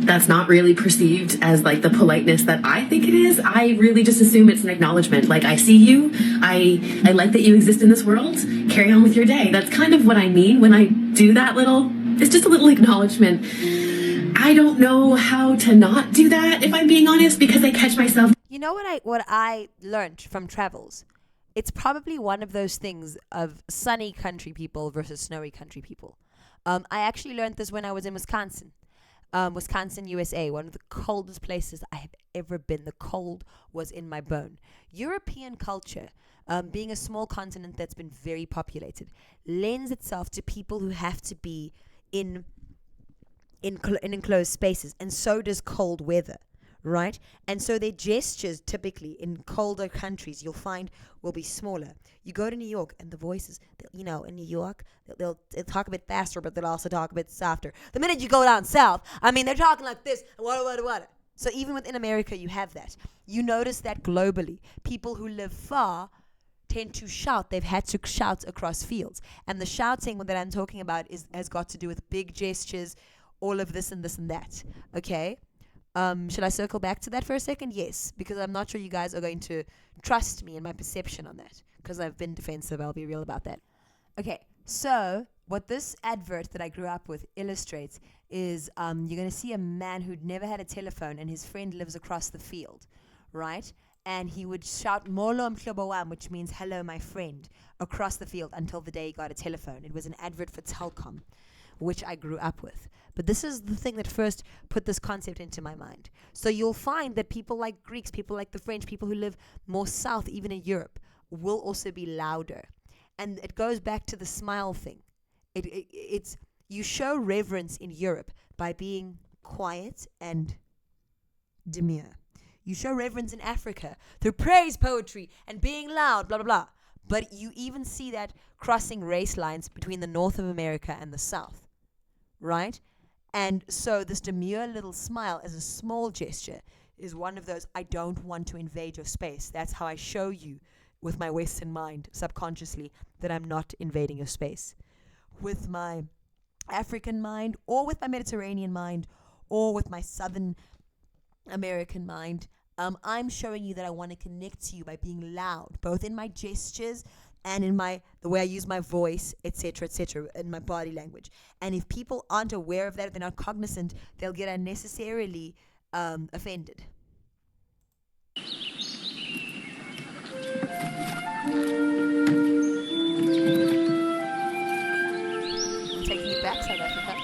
that's not really perceived as like the politeness that I think it is. I really just assume it's an acknowledgement. Like, I see you, I like that you exist in this world, carry on with your day. That's kind of what I mean when I do that little, it's just a little acknowledgement. I don't know how to not do that, if I'm being honest, because I catch myself. You know what I learned from travels? It's probably one of those things of sunny country people versus snowy country people. I actually learned this when I was in Wisconsin. Wisconsin, USA, one of the coldest places I have ever been. The cold was in my bone. European culture, being a small continent that's been very populated, lends itself to people who have to be in enclosed spaces, and so does cold weather, right? And so their gestures typically in colder countries you'll find will be smaller. You go to New York and the voices, in New York, they'll talk a bit faster, but they'll also talk a bit softer. The minute you go down south, they're talking like this, what. So even within America, you have that. You notice that globally, people who live far tend to shout. They've had to shout across fields. And the shouting that I'm talking about has got to do with big gestures, all of this and this and that. Okay? Should I circle back to that for a second? Yes, because I'm not sure you guys are going to trust me in my perception on that, because I've been defensive. I'll be real about that. Okay, so what this advert that I grew up with illustrates is you're going to see a man who'd never had a telephone, and his friend lives across the field, right? And he would shout "Molo mhlobo wam," which means "hello, my friend," across the field until the day he got a telephone. It was an advert for Telkom, which I grew up with. But this is the thing that first put this concept into my mind. So you'll find that people like Greeks, people like the French, people who live more south, even in Europe, will also be louder. And it goes back to the smile thing. It's you show reverence in Europe by being quiet and demure. You show reverence in Africa through praise poetry and being loud, blah, blah, blah. But you even see that crossing race lines between the North of America and the South, right? And so this demure little smile as a small gesture is one of those, I don't want to invade your space. That's how I show you with my Western mind, subconsciously, that I'm not invading your space. With my African mind, or with my Mediterranean mind, or with my Southern American mind, I'm showing you that I want to connect to you by being loud, both in my gestures and in the way I use my voice, etc., in my body language. And if people aren't aware of that, if they're not cognizant, they'll get unnecessarily offended. I'm taking you back, South Africa.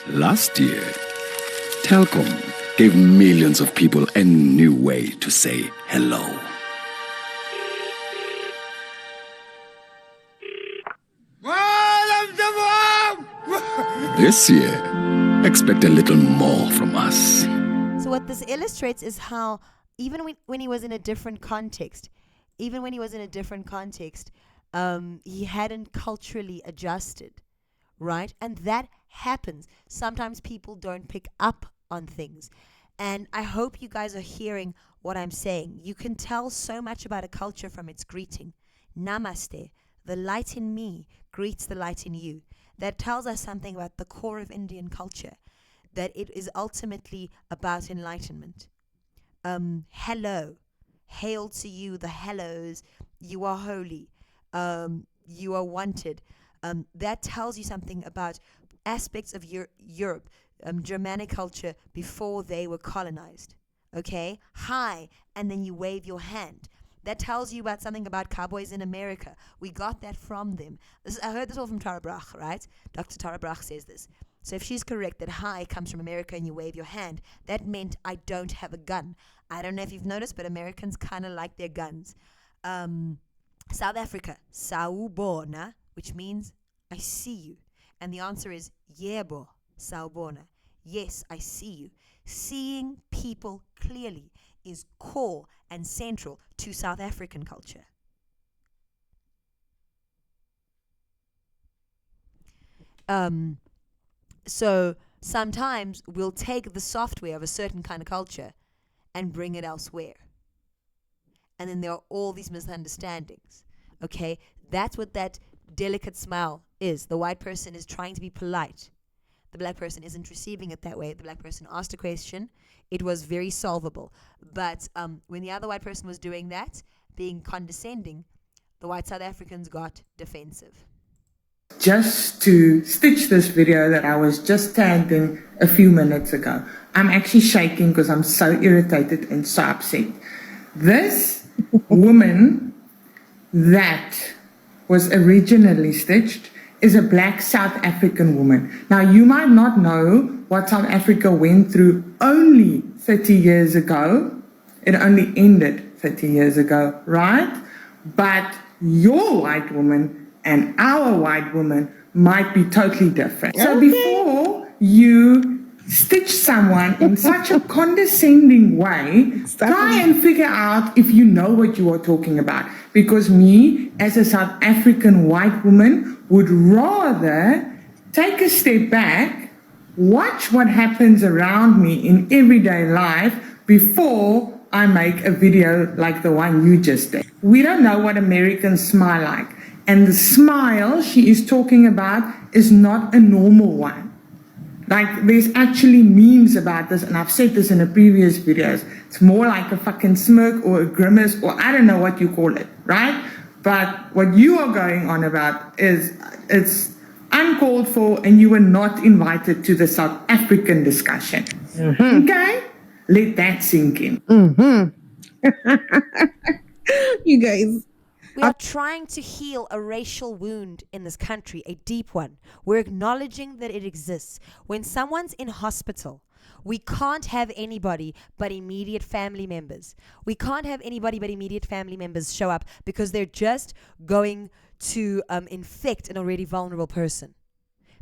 Last year, Telkom gave millions of people a new way to say hello. This year, expect a little more from us. So what this illustrates is how even when he was in a different context, he hadn't culturally adjusted, right? And that happens. Sometimes people don't pick up on things. And I hope you guys are hearing what I'm saying. You can tell so much about a culture from its greeting. Namaste. The light in me greets the light in you. That tells us something about the core of Indian culture, that it is ultimately about enlightenment. Hello. Hail to you, the hellos. You are holy. You are wanted. That tells you something about aspects of Europe, Germanic culture before they were colonized. Okay? Hi, and then you wave your hand. That tells you about something about cowboys in America. We got that from them. I heard this all from Tara Brach, right? Dr. Tara Brach says this. So if she's correct that hi comes from America and you wave your hand, that meant I don't have a gun. I don't know if you've noticed, but Americans kind of like their guns. South Africa, sawubona, which means I see you. And the answer is yebo, sawubona. Yes, I see you. Seeing people clearly is core and central to South African culture. So sometimes we'll take the software of a certain kind of culture and bring it elsewhere. And then there are all these misunderstandings. Okay? That's what that delicate smile is. The white person is trying to be polite. The black person isn't receiving it that way. The black person asked a question. It was very solvable. But when the other white person was doing that, being condescending, the white South Africans got defensive. Just to stitch this video that I was just tagged in a few minutes ago. I'm actually shaking because I'm so irritated and so upset. This woman that was originally stitched is a black South African woman. Now, you might not know what South Africa went through only 30 years ago. It only ended 30 years ago, right? But your white woman and our white woman might be totally different. So before you stitch someone in such a condescending way, try and figure out if you know what you are talking about. Because me, as a South African white woman, would rather take a step back, watch what happens around me in everyday life before I make a video like the one you just did. We don't know what Americans smile like. And the smile she is talking about is not a normal one. Like, there's actually memes about this, and I've said this in the previous videos. It's more like a fucking smirk or a grimace, or I don't know what you call it, right? But what you are going on about is, it's uncalled for, and you were not invited to the South African discussion. Okay? Let that sink in. You guys. We are trying to heal a racial wound in this country, a deep one. We're acknowledging that it exists. When someone's in hospital, we can't have anybody but immediate family members. We can't have anybody but immediate family members show up because they're just going to infect an already vulnerable person.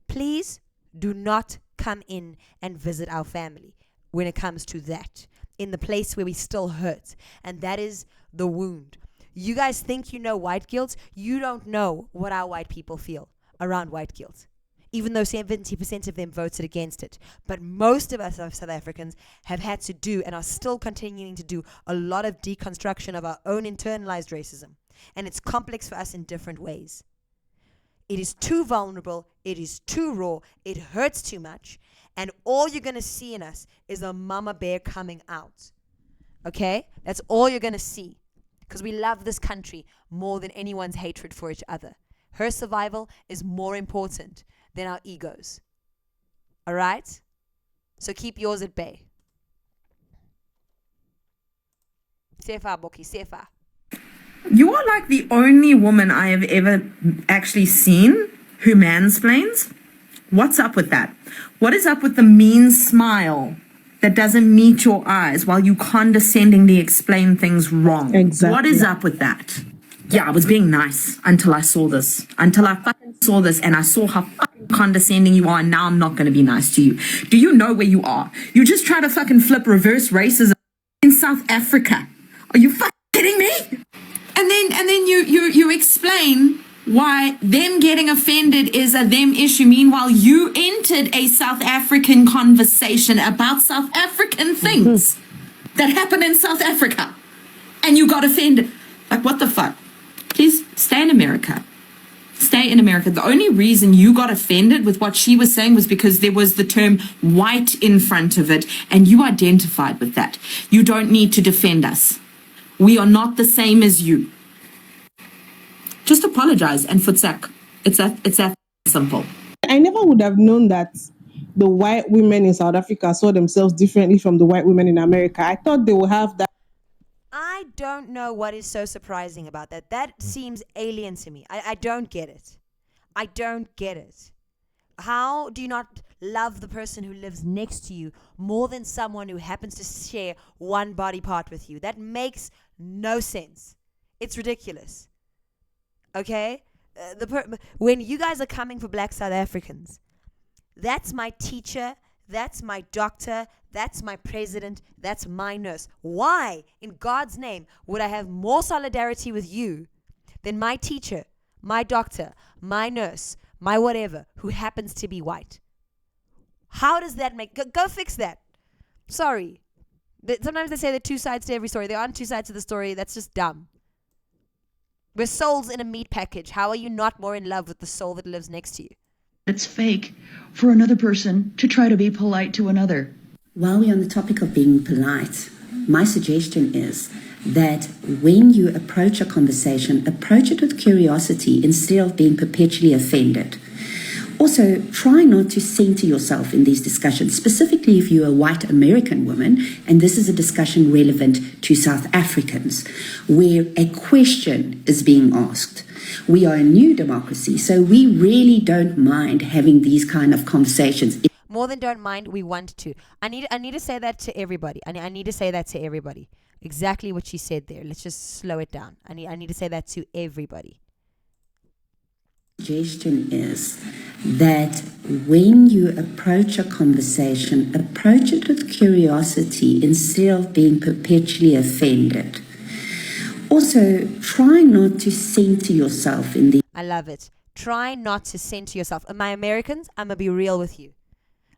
Please do not come in and visit our family when it comes to that, in the place where we still hurt, and that is the wound. You guys think you know white guilt? You don't know what our white people feel around white guilt, even though 70% of them voted against it. But most of us South Africans have had to do, and are still continuing to do, a lot of deconstruction of our own internalized racism. And it's complex for us in different ways. It is too vulnerable. It is too raw. It hurts too much. And all you're going to see in us is a mama bear coming out. Okay? That's all you're going to see. Because we love this country more than anyone's hatred for each other. Her survival is more important than our egos. All right? So keep yours at bay. Sefa, Boki, Sefa. You are like the only woman I have ever actually seen who mansplains. What's up with that? What is up with the mean smile that doesn't meet your eyes while you condescendingly explain things wrong? Exactly. What is up with that? Yeah, I was being nice until I saw this. Until I fucking saw this and I saw how fucking condescending you are, and now I'm not going to be nice to you. Do you know where you are? You just try to fucking flip reverse racism in South Africa. Are you fucking kidding me? And then you explain why them getting offended is a them issue. Meanwhile, you entered a South African conversation about South African things that happen in South Africa. And you got offended. Like, what the fuck? Please stay in America. Stay in America. The only reason you got offended with what she was saying was because there was the term white in front of it, and you identified with that. You don't need to defend us. We are not the same as you. Just apologize and futsak. It's that simple. I never would have known that the white women in South Africa saw themselves differently from the white women in America. I thought they would have that. I don't know what is so surprising about that. That seems alien to me. I don't get it. I don't get it. How do you not love the person who lives next to you more than someone who happens to share one body part with you? That makes no sense. It's ridiculous. Okay? When you guys are coming for black South Africans, that's my teacher, that's my doctor, That's my president. That's my nurse. Why, in God's name, would I have more solidarity with you than my teacher, my doctor, my nurse, my whatever, who happens to be white? How does that make... Go fix that. Sorry. Sometimes they say there are two sides to every story. There aren't two sides to the story. That's just dumb. We're souls in a meat package. How are you not more in love with the soul that lives next to you? It's fake for another person to try to be polite to another. While we're on the topic of being polite, my suggestion is that when you approach a conversation, approach it with curiosity instead of being perpetually offended. Also, try not to center yourself in these discussions, specifically if you're a white American woman, and this is a discussion relevant to South Africans, where a question is being asked. We are a new democracy, so we really don't mind having these kind of conversations. More than don't mind, we want to. I need to say that to everybody. I need to say that to everybody. Exactly what she said there. Let's just slow it down. I need to say that to everybody. Suggestion is that when you approach a conversation, approach it with curiosity instead of being perpetually offended. Also, try not to center yourself in the... I love it. Try not to center yourself. And my Americans, I'm going to be real with you.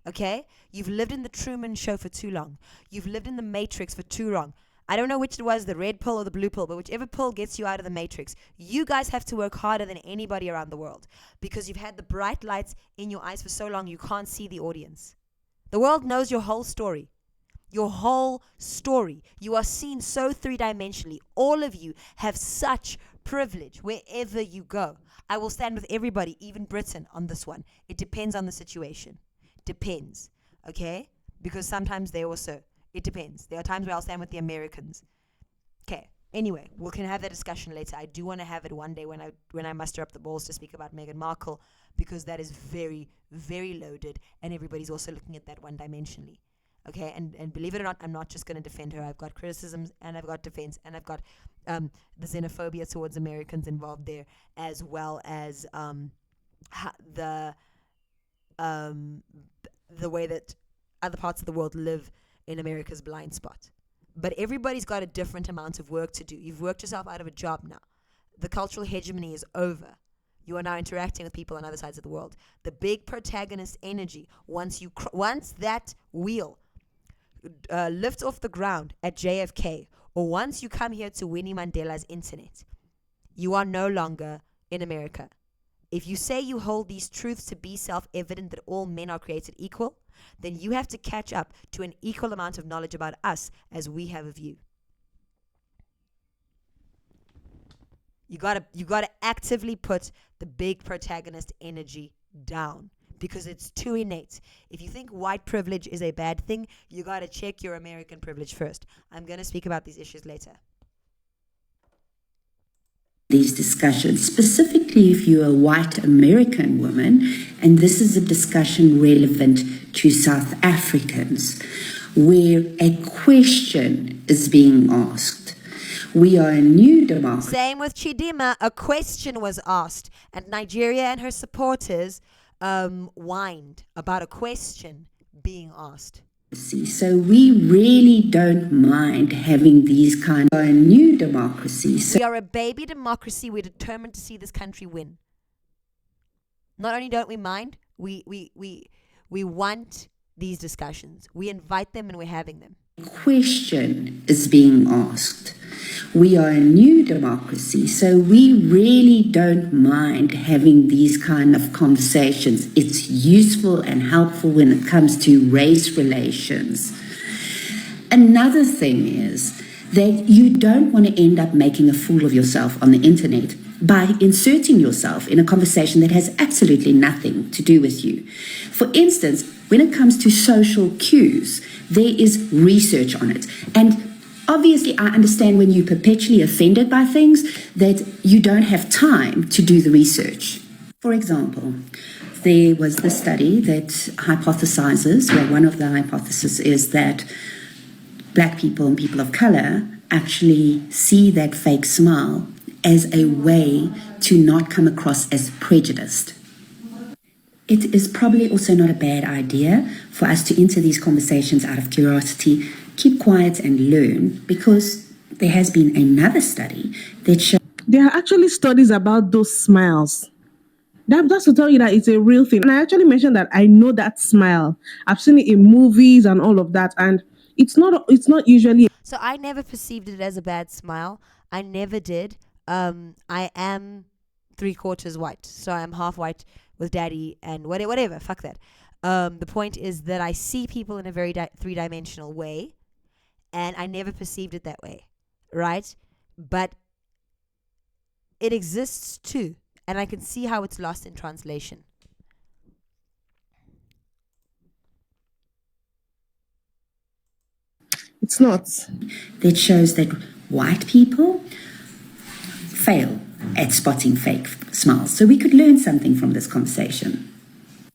Okay? You've lived in the Truman Show for too long. You've lived in the Matrix for too long. I don't know which it was, the red pill or the blue pill, but whichever pill gets you out of the Matrix, you guys have to work harder than anybody around the world because you've had the bright lights in your eyes for so long you can't see the audience. The world knows your whole story. Your whole story. You are seen so three-dimensionally. All of you have such privilege wherever you go. I will stand with everybody, even Britain, on this one. It depends on the situation. Depends. Okay? Because sometimes they also... It depends. There are times where I'll stand with the Americans. Okay. Anyway, we can have that discussion later. I do want to have it one day when I muster up the balls to speak about Meghan Markle, because that is very, very loaded, and everybody's also looking at that one-dimensionally. Okay, and believe it or not, I'm not just going to defend her. I've got criticisms, and I've got defense, and I've got the xenophobia towards Americans involved there, as well as the way that other parts of the world live in America's blind spot. But everybody's got a different amount of work to do. You've worked yourself out of a job now. The cultural hegemony is over. You are now interacting with people on other sides of the world. The big protagonist energy, once that wheel lifts off the ground at JFK, or once you come here to Winnie Mandela's internet, you are no longer in America. If you say you hold these truths to be self-evident that all men are created equal, then you have to catch up to an equal amount of knowledge about us as we have of you. You gotta actively put the big protagonist energy down, because it's too innate. If you think white privilege is a bad thing, you gotta check your American privilege first. I'm gonna speak about these issues later. These discussions, specifically if you're a white American woman, and this is a discussion relevant to South Africans, where a question is being asked. We are a new democracy. Same with Chidima, a question was asked, and Nigeria and her supporters whined about a question being asked. So we really don't mind having these kind of a new democracy. So we are a baby democracy. We're determined to see this country win. Not only don't we mind, we want these discussions. We invite them and we're having them. Question is being asked. We are a new democracy, so we really don't mind having these kind of conversations. It's useful and helpful when it comes to race relations. Another thing is that you don't want to end up making a fool of yourself on the internet by inserting yourself in a conversation that has absolutely nothing to do with you. For instance, when it comes to social cues, there is research on it. And obviously, I understand when you're perpetually offended by things that you don't have time to do the research. For example, there was this study that hypothesizes, well, one of the hypotheses is that Black people and people of color actually see that fake smile as a way to not come across as prejudiced. it is probably also not a bad idea for us to enter these conversations out of curiosity, keep quiet and learn, because there has been another study that shows there are actually studies about those smiles. That's to tell you that it's a real thing. And I actually mentioned that I know that smile. I've seen it in movies and all of that, and it's not usually. So I never perceived it as a bad smile. I never did. I am 3/4 white, so I'm half white with daddy and whatever. Fuck that. The point is that I see people in a very three-dimensional way, and I never perceived it that way, right? But it exists too, and I can see how it's lost in translation. It's not. that shows that white people fail at spotting fake smiles. So we could learn something from this conversation.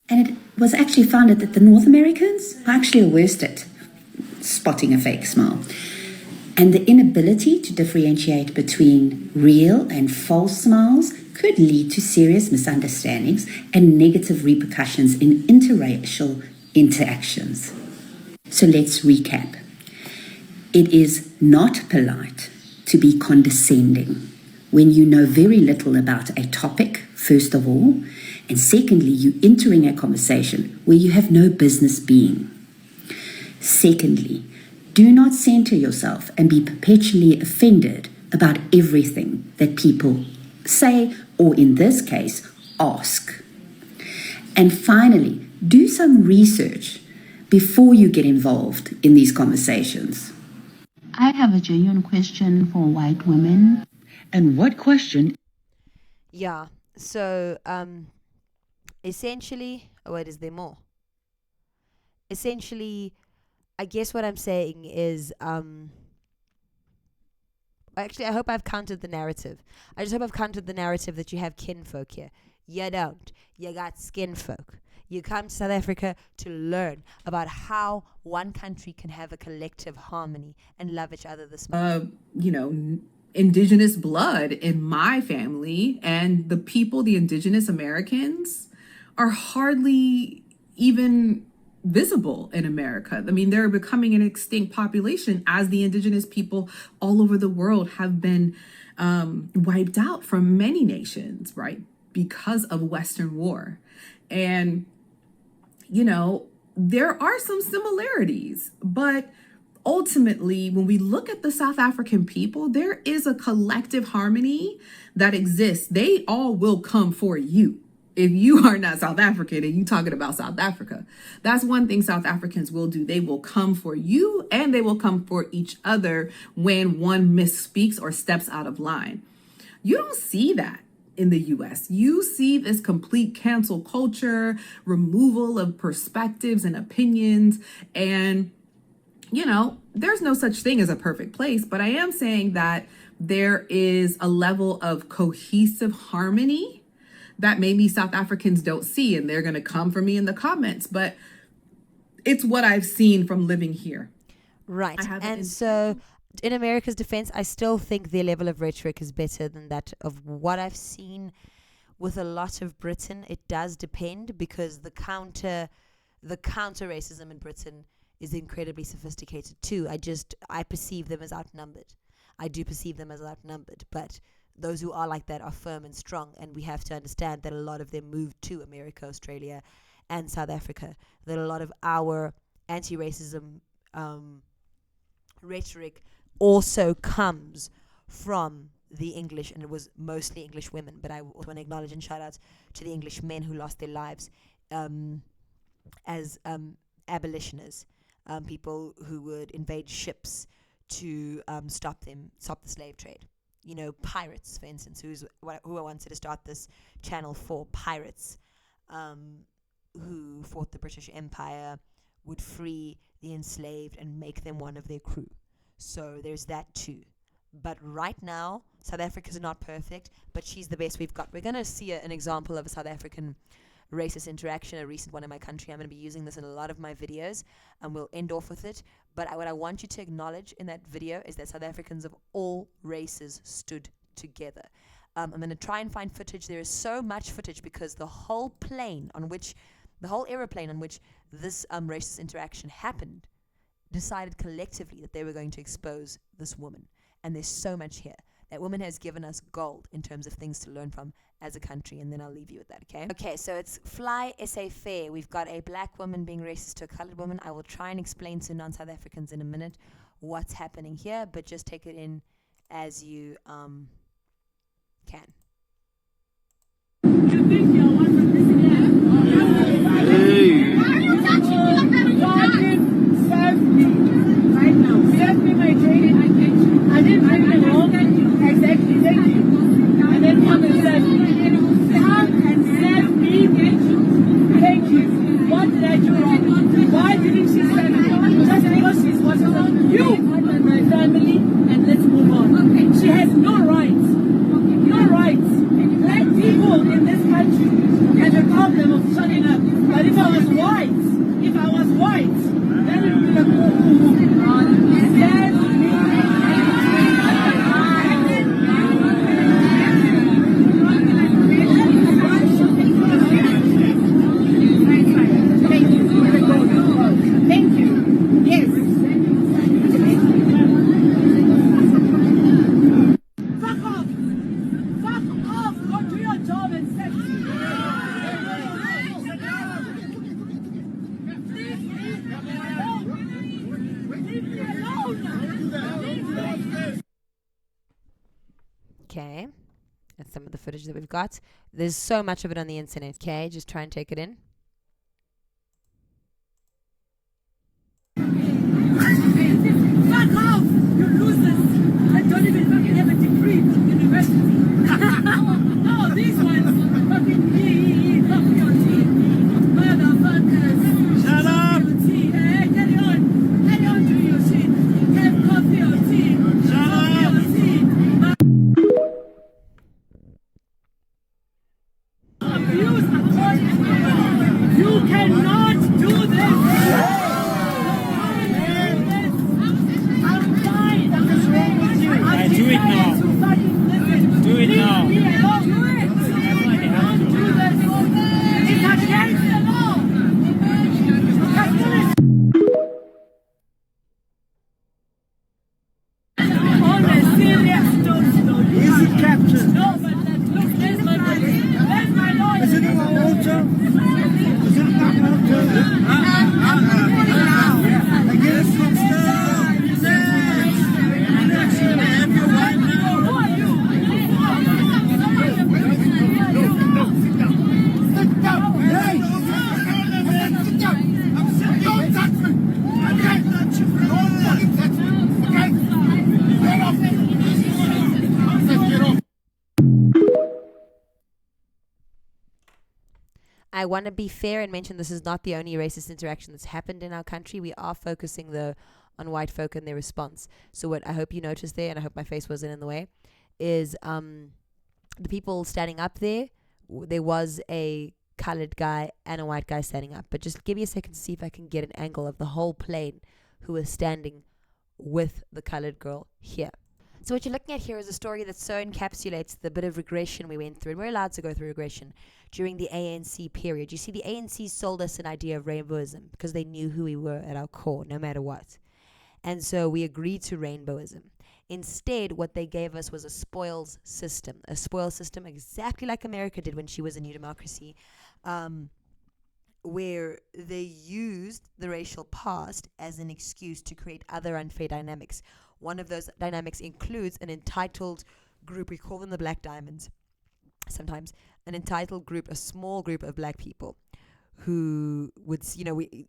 And it was actually found that the North Americans are actually the worst at spotting a fake smile. And the inability to differentiate between real and false smiles could lead to serious misunderstandings and negative repercussions in interracial interactions. So let's recap. It is not polite to be condescending when you know very little about a topic, first of all, and secondly, you entering a conversation where you have no business being. Secondly, do not center yourself and be perpetually offended about everything that people say, or in this case, ask. And finally, do some research before you get involved in these conversations. I have a genuine question for white women. And what question? Yeah. So, essentially, wait, is there more? Essentially, I guess what I'm saying is, actually, I hope I've countered the narrative. I just hope I've countered the narrative that you have kinfolk here. You don't. You got skinfolk. You come to South Africa to learn about how one country can have a collective harmony and love each other this much. Indigenous blood in my family, and the people, the Indigenous Americans, are hardly even visible in America. I mean, they're becoming an extinct population as the Indigenous people all over the world have been wiped out from many nations, right? Because of Western war. And there are some similarities, but ultimately, when we look at the South African people, there is a collective harmony that exists. They all will come for you. If you are not South African and you talking about South Africa, that's one thing South Africans will do. They will come for you and they will come for each other when one misspeaks or steps out of line. You don't see that in the US. You see this complete cancel culture, removal of perspectives and opinions, and there's no such thing as a perfect place, but I am saying that there is a level of cohesive harmony that maybe South Africans don't see, and they're going to come for me in the comments, but it's what I've seen from living here. Right. And so in America's defense, I still think their level of rhetoric is better than that of what I've seen with a lot of Britain. It does depend, because the counter racism in Britain is incredibly sophisticated too. I perceive them as outnumbered. I do perceive them as outnumbered, but those who are like that are firm and strong, and we have to understand that a lot of them moved to America, Australia, and South Africa. That a lot of our anti-racism rhetoric also comes from the English, and it was mostly English women, but I want to acknowledge and shout out to the English men who lost their lives as abolitionists, people who would invade ships to stop the slave trade. Pirates, for instance, who I wanted to start this channel for. Pirates who fought the British Empire, would free the enslaved and make them one of their crew. So there's that too. But right now, South Africa's not perfect, but she's the best we've got. We're going to see an example of a South African racist interaction, a recent one in my country. I'm going to be using this in a lot of my videos, and we'll end off with it. But what I want you to acknowledge in that video is that South Africans of all races stood together. I'm going to try and find footage. There is so much footage because the whole aeroplane on which this racist interaction happened decided collectively that they were going to expose this woman. And there's so much here. That woman has given us gold in terms of things to learn from as a country, and then I'll leave you with that, okay? Okay, so it's Fly SA Fair. We've got a black woman being racist to a colored woman. I will try and explain to non-South Africans in a minute what's happening here, but just take it in as you can. You think you're one from this and that? Hey! Serve me right now. Serve me my training. I didn't bring them home. Exactly. Thank you. And then come and serve me. Come and serve me. Thank you. What did I do wrong? Why didn't she serve me? Just because she's watching you and my family, and let's move on. She has no rights. No rights. Black people in this country have a problem of shutting up. But if I was white, then it would be like, serve me. Thank you. Yes. Fuck off. Fuck off. Go do your job and set Okay, that's some of the footage that we've got. There's so much of it on the internet, okay? Just try and take it in. Fuck off, you losers! I don't even fucking have a degree from university. No, these ones fucking coffee or tea. Motherfuckers. Shut up! Hey, carry on doing your shit. Have coffee or tea. Shut up! Abuse authority. You cannot do this. Do it now. Do it now. It's against the law. On a serious note, is it captured? No, but look, there's my lawyer. There's my lawyer. Is it in my water? Is it not I guess I want to be fair and mention this is not the only racist interaction that's happened in our country. We are focusing, though, on white folk and their response. So what I hope you noticed there, and I hope my face wasn't in the way, is the people standing up there, there was a colored guy and a white guy standing up. But just give me a second to see if I can get an angle of the whole plane who was standing with the colored girl here. So what you're looking at here is a story that so encapsulates the bit of regression we went through. And we're allowed to go through regression during the ANC period. You see, the ANC sold us an idea of rainbowism because they knew who we were at our core, no matter what. And so we agreed to rainbowism. Instead, what they gave us was a spoils system exactly like America did when she was a new democracy, where they used the racial past as an excuse to create other unfair dynamics. One of those dynamics includes an entitled group, we call them the Black Diamonds, sometimes, an entitled group, a small group of black people who would,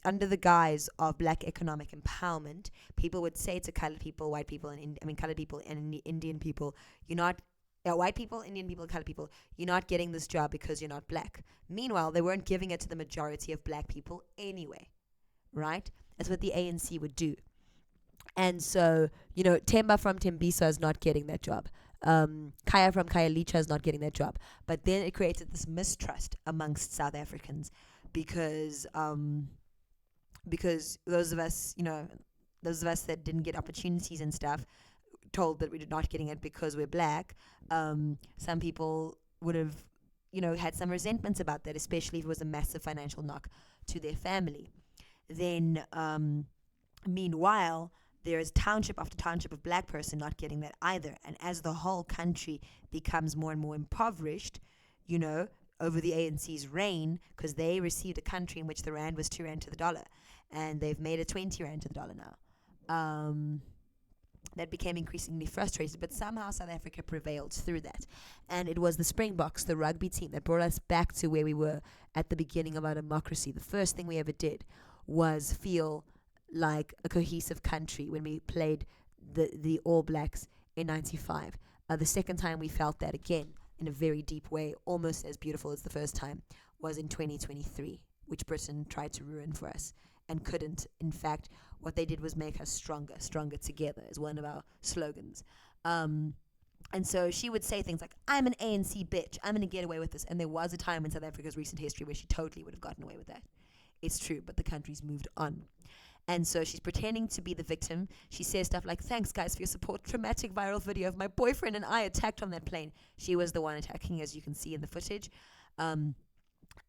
under the guise of black economic empowerment, people would say to colored people, white people, colored people and Indian people, you're not, white people, Indian people, colored people, you're not getting this job because you're not black. Meanwhile, they weren't giving it to the majority of black people anyway, right? That's what the ANC would do. And so, Temba from Tembisa is not getting that job. Kaya from Khayelitsha is not getting that job. But then it created this mistrust amongst South Africans because those of us that didn't get opportunities and stuff told that we're not getting it because we're black, some people would have, had some resentments about that, especially if it was a massive financial knock to their family. Then, meanwhile, there is township after township of black person not getting that either. And as the whole country becomes more and more impoverished, over the ANC's reign, because they received a country in which the rand was 2 rand to the dollar, and they've made it 20 rand to the dollar now. That became increasingly frustrated, but somehow South Africa prevailed through that. And it was the Springboks, the rugby team, that brought us back to where we were at the beginning of our democracy. The first thing we ever did was feel like a cohesive country when we played the All Blacks in 95. The second time we felt that again in a very deep way, almost as beautiful as the first time, was in 2023, which Britain tried to ruin for us and couldn't. In fact, what they did was make us stronger together, is one of our slogans. And so she would say things like, I'm an ANC bitch, I'm going to get away with this. And there was a time in South Africa's recent history where she totally would have gotten away with that. It's true, but the country's moved on. And so she's pretending to be the victim. She says stuff like, thanks guys for your support. Traumatic viral video of my boyfriend and I attacked on that plane. She was the one attacking, as you can see in the footage. Our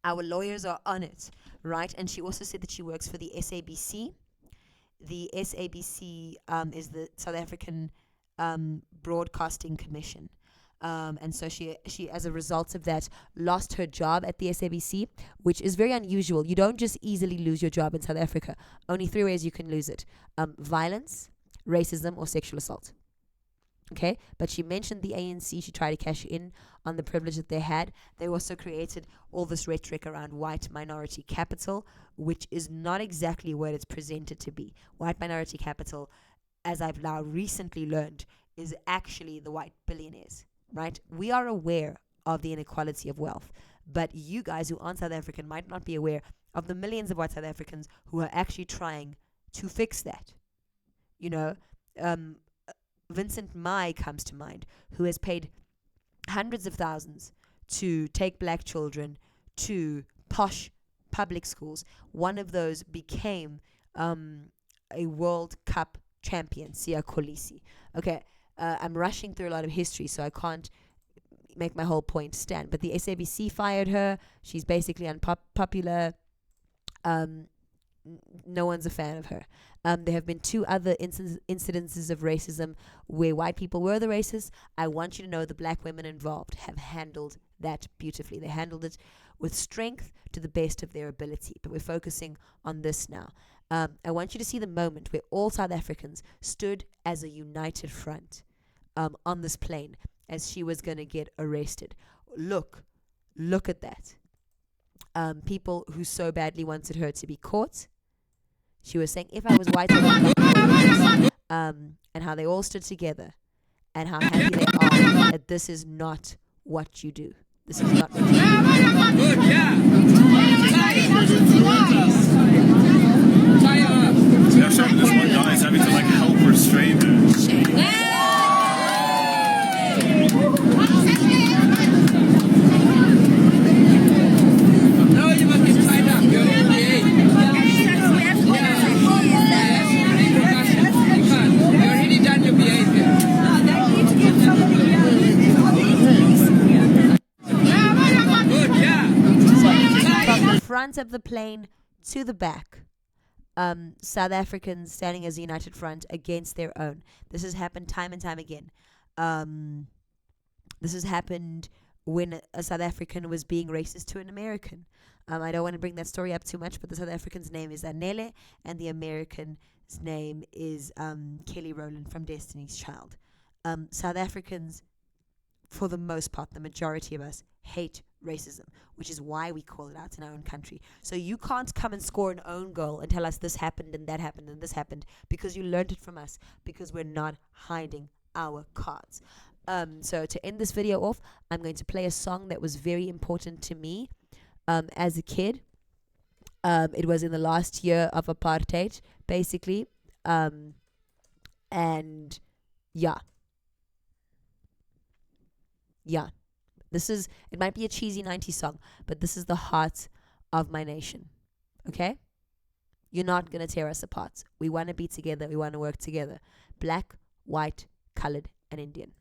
lawyers are on it, right? And she also said that she works for the SABC. The SABC is the South African Broadcasting Commission. And so she, as a result of that, lost her job at the SABC, which is very unusual. You don't just easily lose your job in South Africa. Only 3 ways you can lose it: violence, racism, or sexual assault. Okay, but she mentioned the ANC. She tried to cash in on the privilege that they had. They also created all this rhetoric around white minority capital, which is not exactly what it's presented to be. White minority capital, as I've now recently learned, is actually the white billionaires. Right? We are aware of the inequality of wealth, but you guys who aren't South African might not be aware of the millions of white South Africans who are actually trying to fix that. Vincent Mai comes to mind, who has paid hundreds of thousands to take black children to posh public schools. One of those became a World Cup champion, Siya Kolisi. Okay. I'm rushing through a lot of history, so I can't make my whole point stand. But the SABC fired her. She's basically unpopular. No one's a fan of her. There have been 2 other incidences of racism where white people were the racists. I want you to know the black women involved have handled that beautifully. They handled it with strength to the best of their ability. But we're focusing on this now. I want you to see the moment where all South Africans stood as a united front on this plane as she was going to get arrested. Look at that. People who so badly wanted her to be caught. She was saying, if I was white, I would not be and how they all stood together and how happy they are that this is not what you do. This is not what you This one guy is having to help restrain her. No, you must be tied up. You're already done your behavior. From the front of the plane to the back, South Africans standing as a united front against their own. This has happened time and time again. This has happened when a South African was being racist to an American. I don't want to bring that story up too much, but the South African's name is Anele, and the American's name is Kelly Rowland from Destiny's Child. South Africans, for the most part, the majority of us, hate racism, which is why we call it out in our own country. So you can't come and score an own goal and tell us this happened and that happened and this happened, because you learned it from us, because we're not hiding our cards. So to end this video off, I'm going to play a song that was very important to me as a kid. It was in the last year of apartheid, basically. And yeah. It might be a cheesy 90s song, but this is the heart of my nation. Okay? You're not going to tear us apart. We want to be together. We want to work together. Black, white, coloured, and Indian.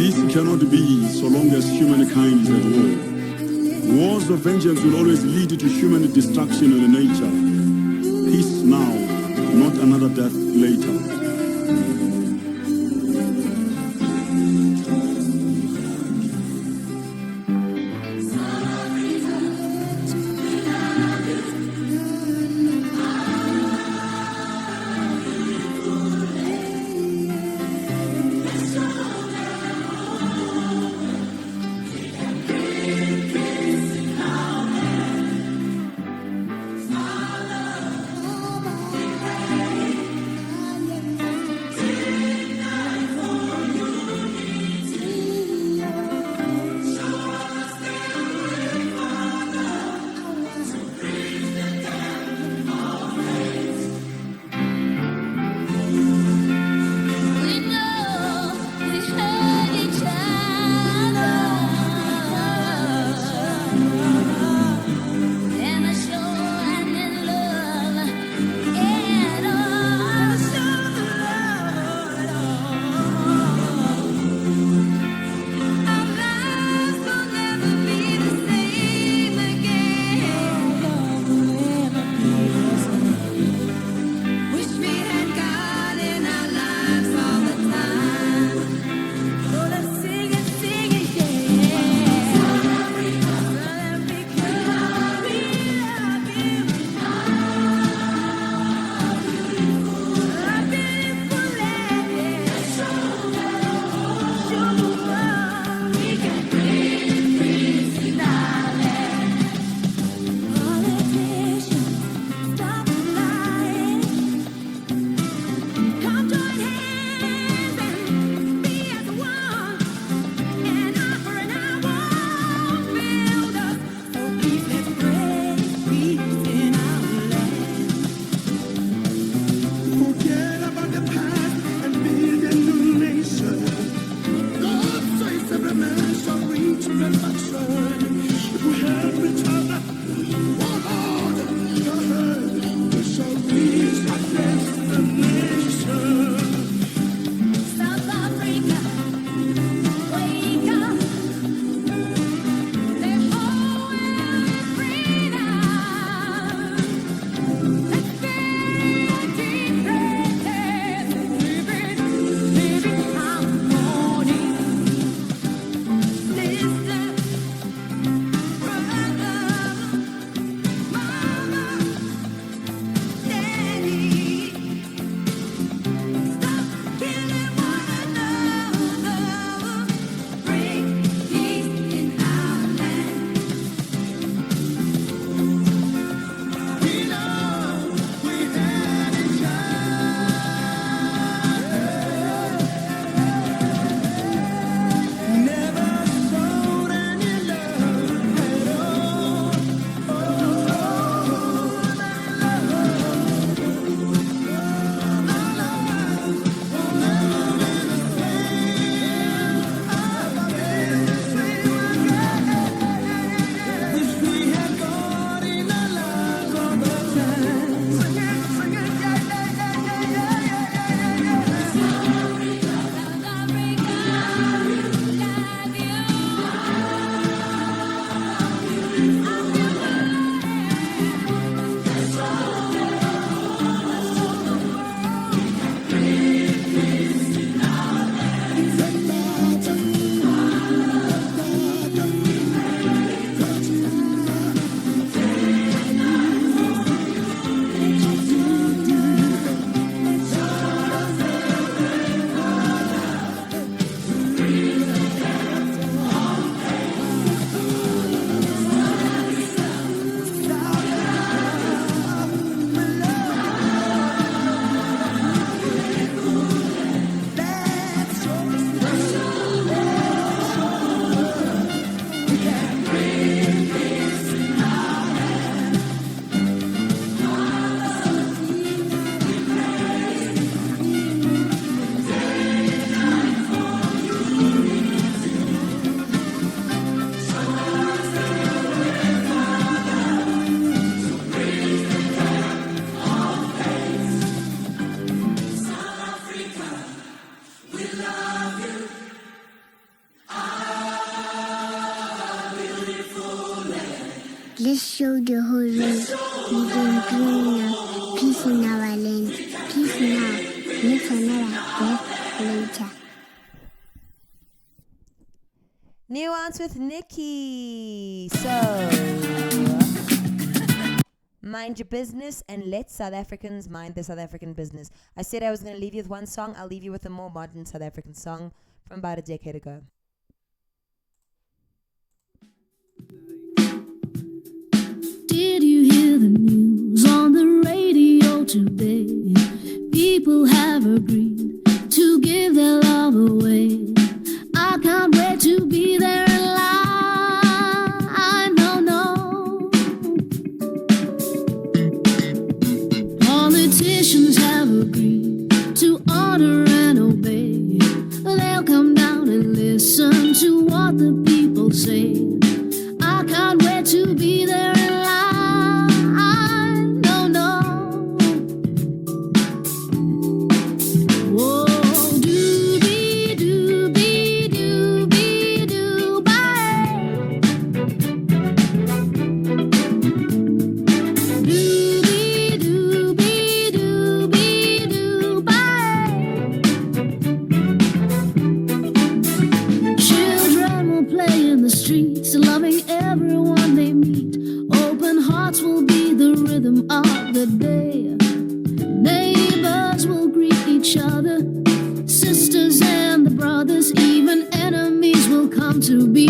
Peace cannot be so long as humankind is at war. Wars of vengeance will always lead to human destruction and nature. Peace now, not another death later. Let's show the whole world we don't bring peace in our land. Peace now, meet another death later. Nuance with Nikki. So, mind your business and let South Africans mind their South African business. I said I was going to leave you with one song. I'll leave you with a more modern South African song from about a decade ago. Did you hear the news on the radio today? People have agreed to give their love away. I can't wait to be there in line. No. Politicians have agreed to honor and obey. They'll come down and listen to what the people say. I can't wait to be there in line. No. Whoa, doobie doobie doobie doo bye. Doobie doobie doobie doo bye. Children will play in the streets, loving everyone they meet. Open hearts will be the rhythm of the day. Neighbors will greet each other, sisters and the brothers, even enemies will come to be.